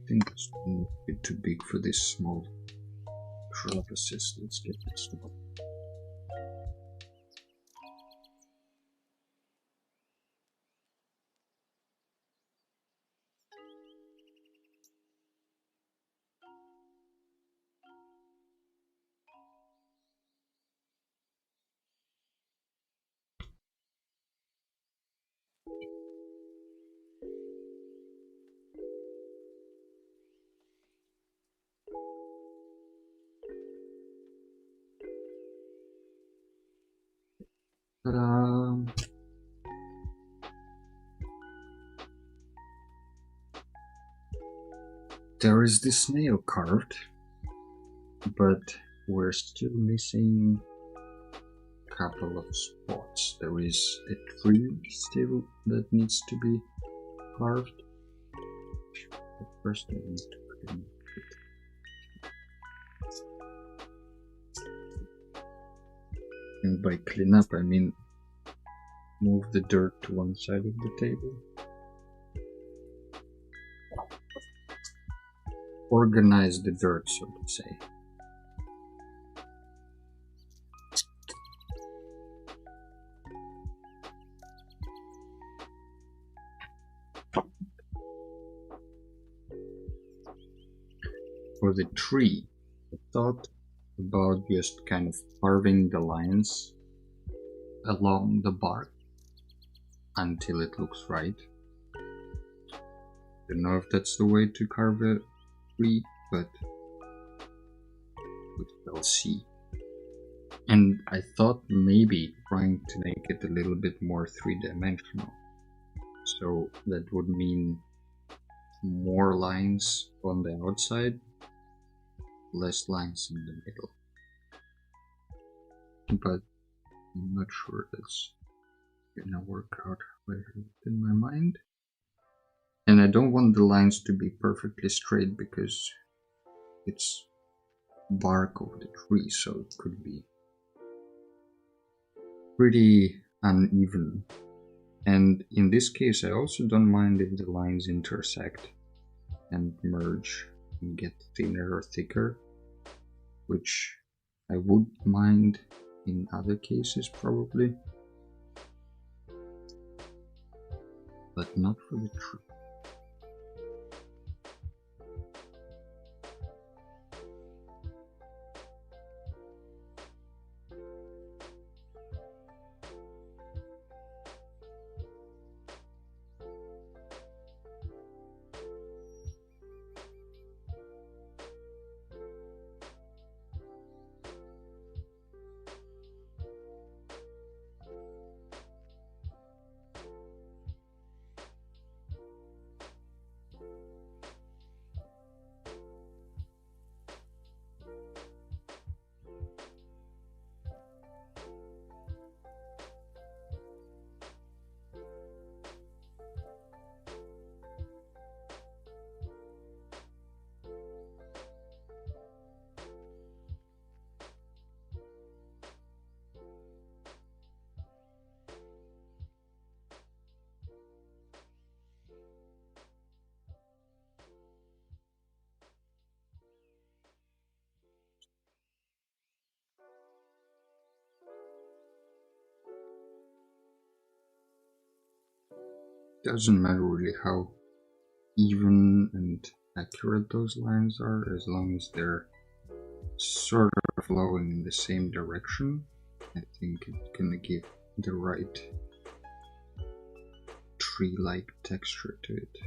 I think it's a bit too big for this small crevices. Let's get this one. Ta-da! There is the snail carved, but we're still missing a couple of spots. There is a tree still that needs to be carved. But first I need to clean it. And by clean up I mean move the dirt to one side of the table. Organize the dirt, so to say. For the tree, I thought about just kind of carving the lines along the bark until it looks right. Don't know if that's the way to carve a tree, but we shall see. And I thought maybe trying to make it a little bit more three-dimensional. So that would mean more lines on the outside, less lines in the middle. But I'm not sure that's gonna work out how I have it in my mind. And I don't want the lines to be perfectly straight because it's bark of the tree, so it could be pretty uneven. And in this case I also don't mind if the lines intersect and merge and get thinner or thicker, which I would mind in other cases probably, but not for the tree. Doesn't matter really how even and accurate those lines are, as long as they're sort of flowing in the same direction. I think it's gonna give the right tree-like texture to it.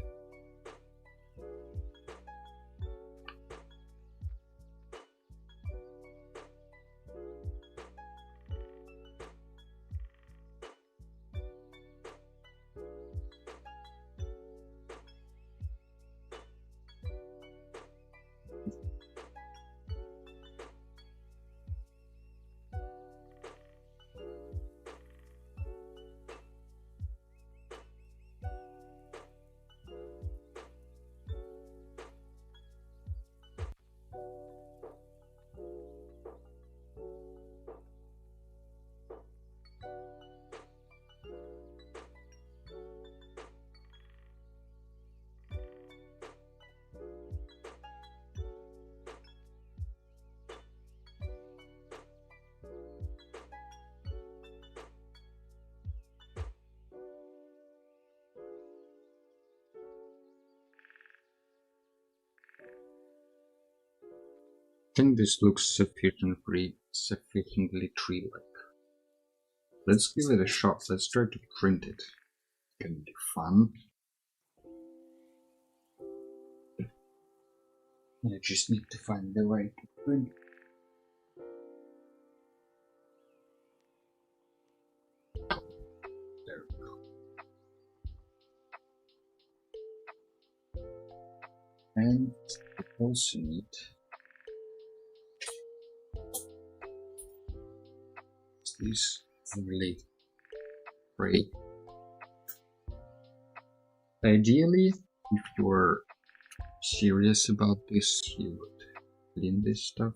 think this looks sufficiently tree-like. Let's give it a shot. Let's try to print it. It's gonna be fun. I just need to find the right print. There we go. And we also need this really great. Ideally, if you're serious about this, you would clean this stuff.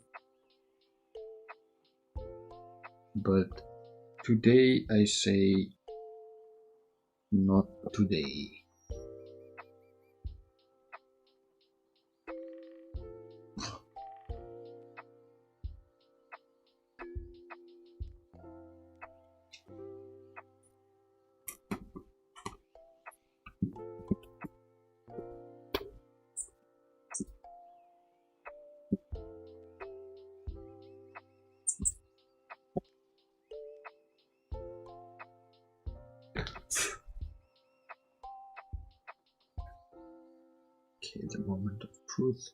But today I say not today. Okay, the moment of truth.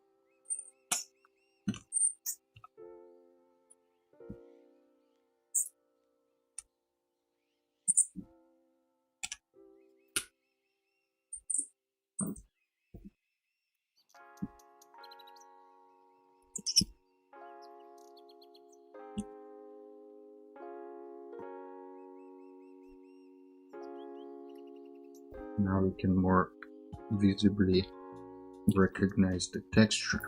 Now we can more visibly recognize the texture.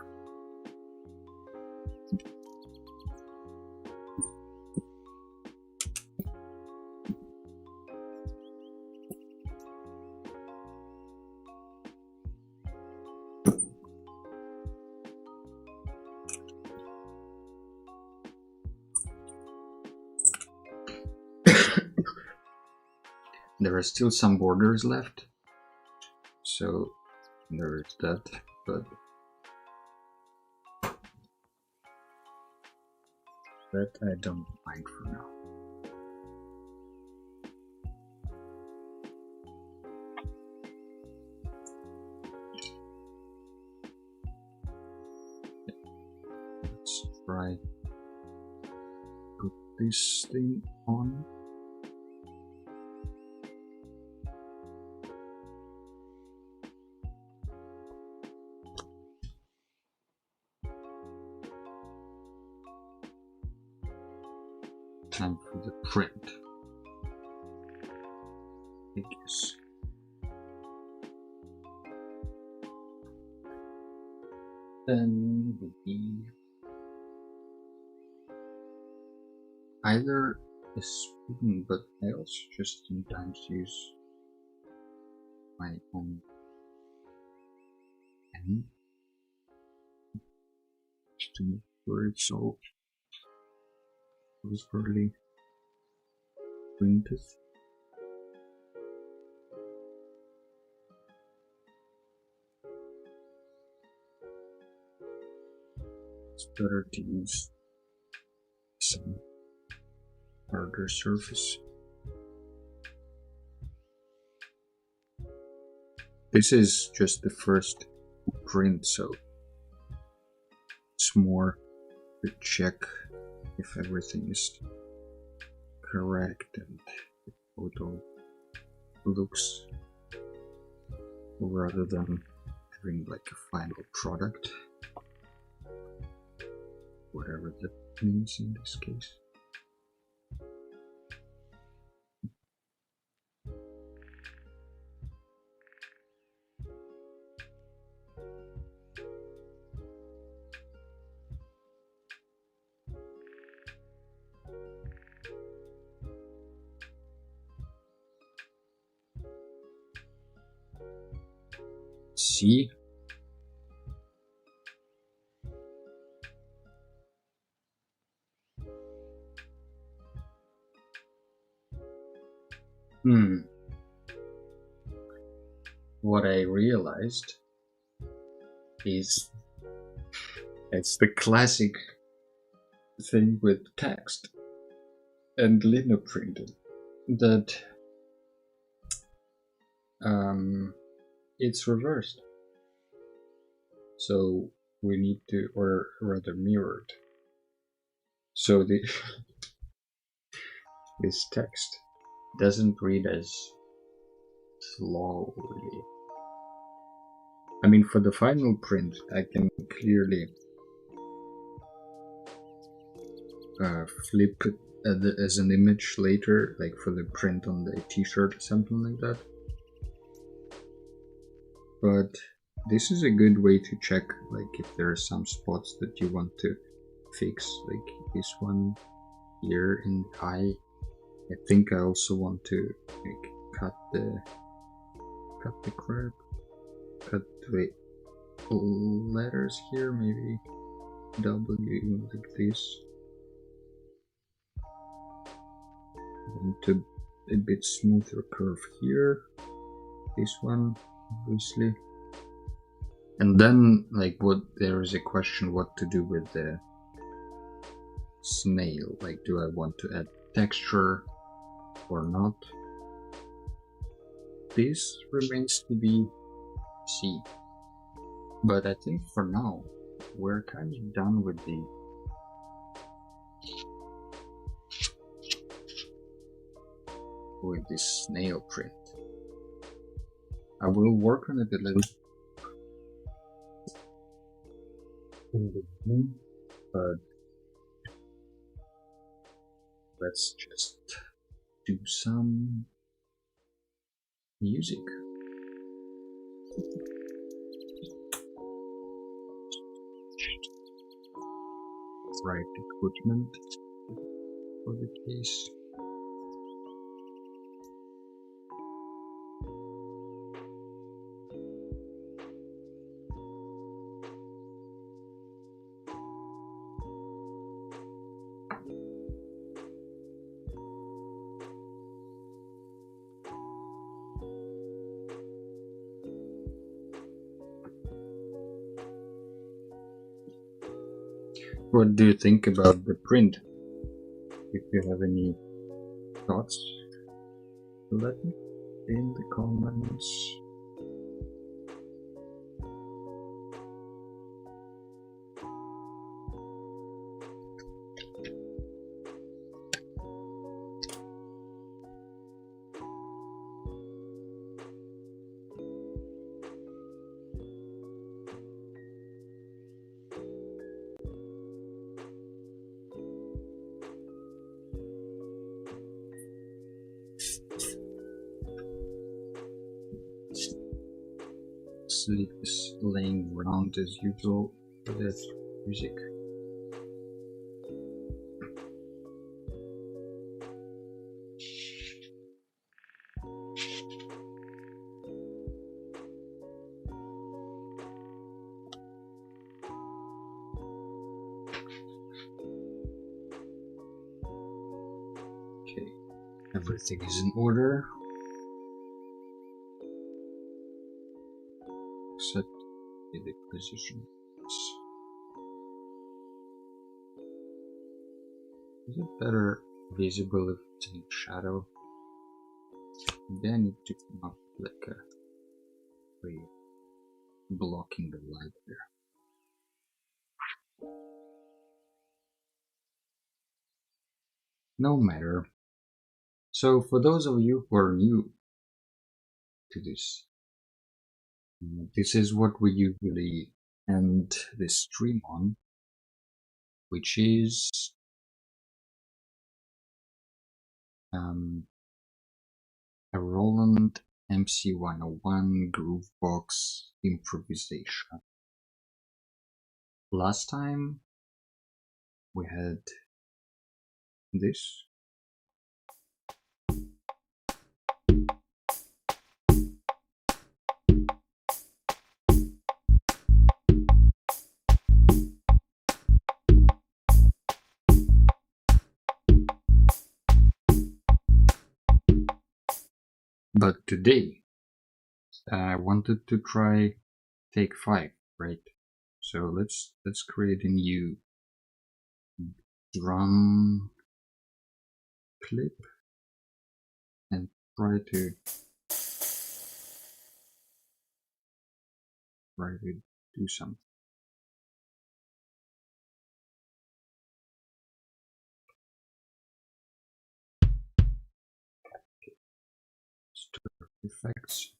There are still some borders left, so there is that, but that I don't mind for now. Let's try put this thing on. Time for the print, I guess. Then would be either a spoon, but I also just sometimes use my own pen just to make sure it's all properly printed. It's better to use some harder surface. This is just the first print, so it's more to check if everything is correct and the photo looks, rather than having like a final product, whatever that means in this case. See? What I realized is It's the classic thing with text and Linocutting that it's reversed. So we need to, or rather mirrored. So this text doesn't read as slowly. I mean, for the final print, I can clearly flip as an image later, like for the print on the t-shirt or something like that. But this is a good way to check, like, if there are some spots that you want to fix, like this one here in the eye. I think I also want to like cut the letters here, maybe W like this. Want a bit smoother curve here. This one, obviously. And then, like, there is a question what to do with the snail. Like, do I want to add texture or not? This remains to be seen. But I think for now, we're kind of done with this snail print. I will work on it a little, but let's just do some music. Right equipment for the case. What do you think about the print? If you have any thoughts, let me in the comments. Sleep is laying around as usual for that music. Okay, everything is in order. Except the position. Is it better visible if it's in shadow? Then I need to come up like a way blocking the light there. No matter. So for those of you who are new to this, this is what we usually end the stream on, which is a Roland MC101 Groovebox improvisation. Last time we had this. But today, I wanted to try take 5, right? So let's create a new drum clip and try to do something. Stir effects.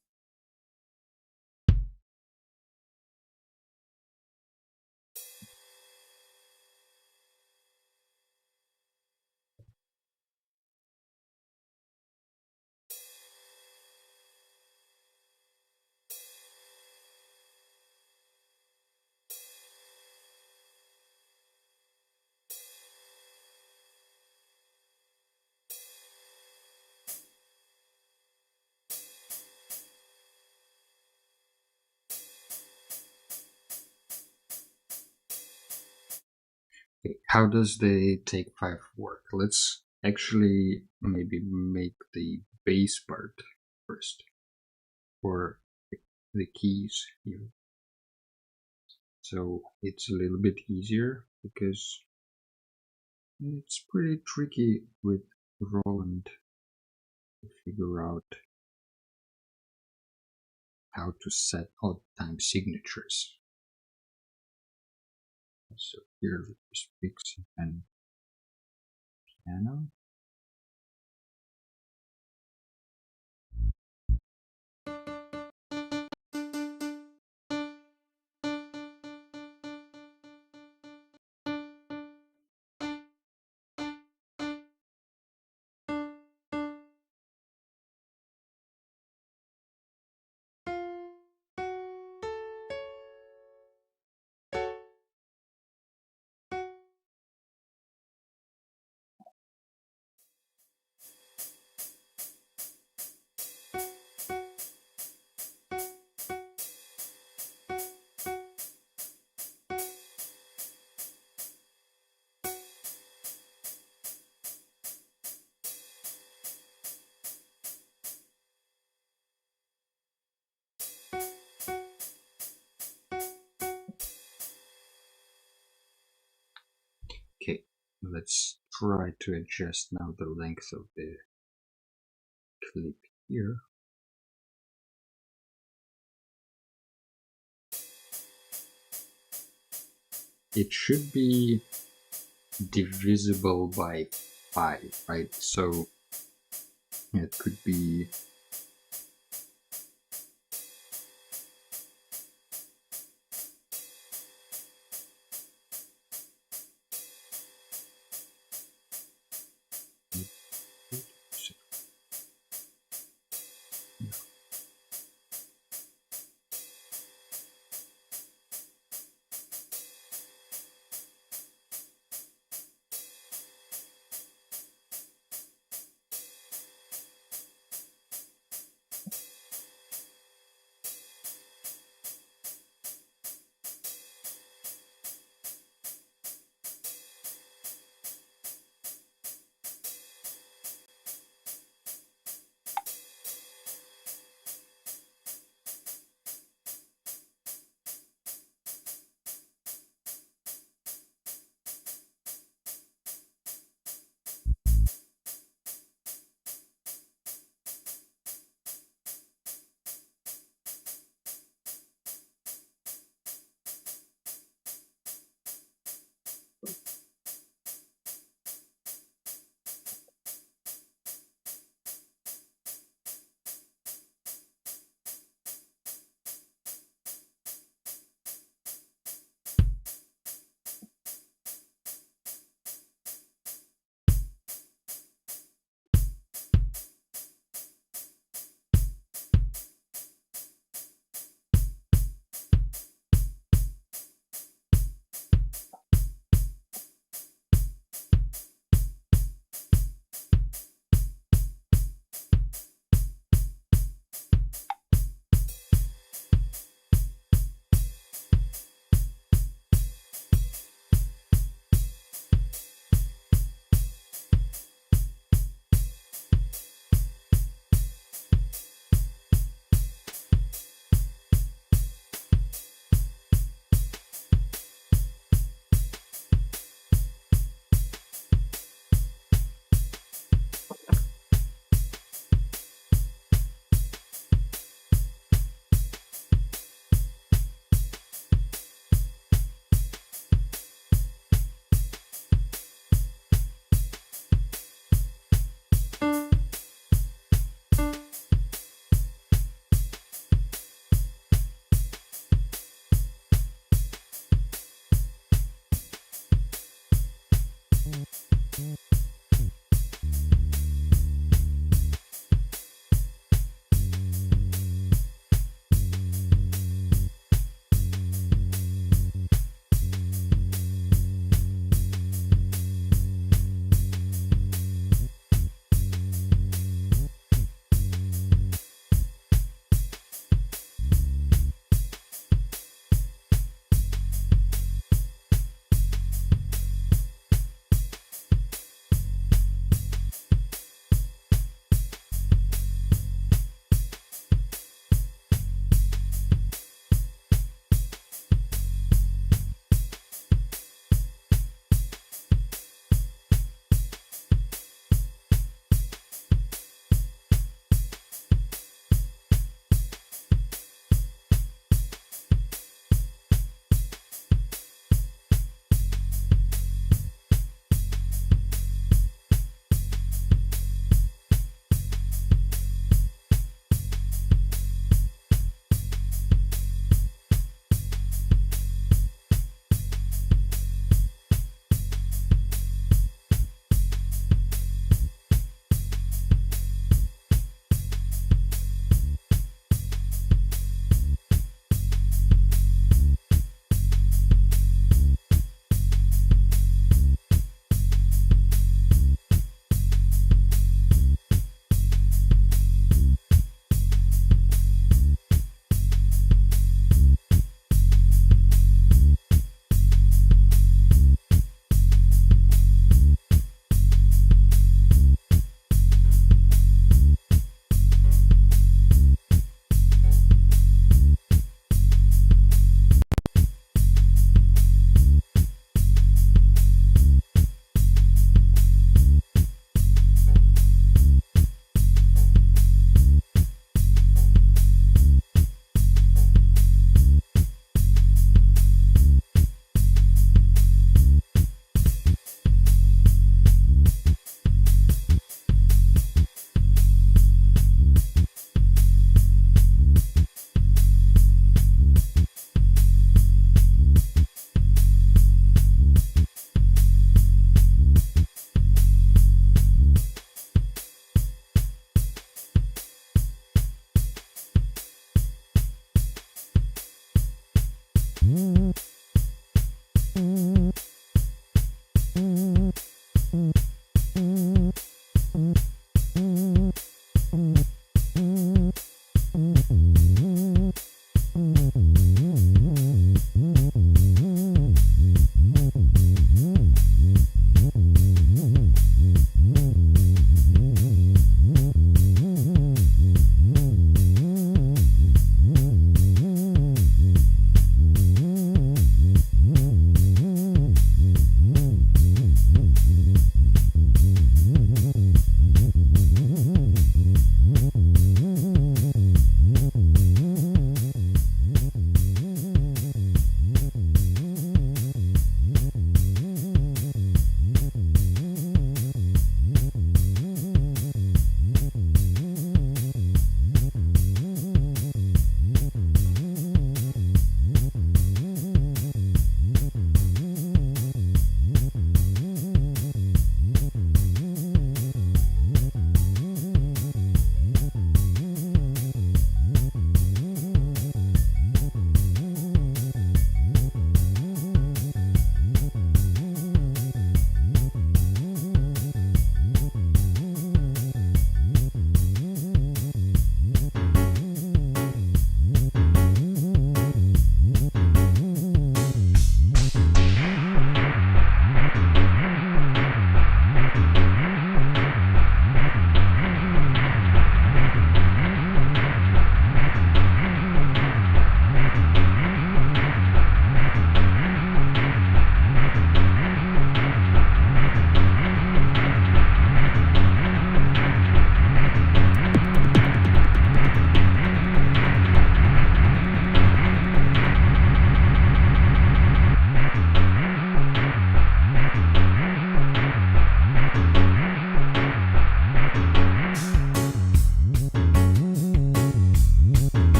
Okay, how does the take 5 work? Let's actually maybe make the bass part first for the keys here. So it's a little bit easier because it's pretty tricky with Roland to figure out how to set odd time signatures. So here is fixing and piano. Okay, let's try to adjust now the length of the clip here. It should be divisible by 5, right? So it could be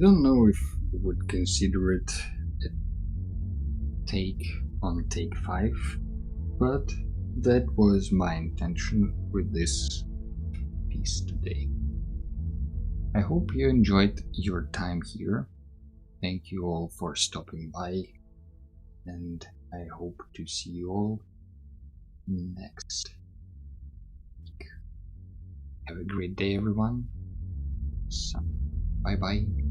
don't know if you would consider it a take on take 5, but that was my intention with this piece today. I hope you enjoyed your time here. Thank you all for stopping by, and I hope to see you all next week. Have a great day, everyone. Bye bye.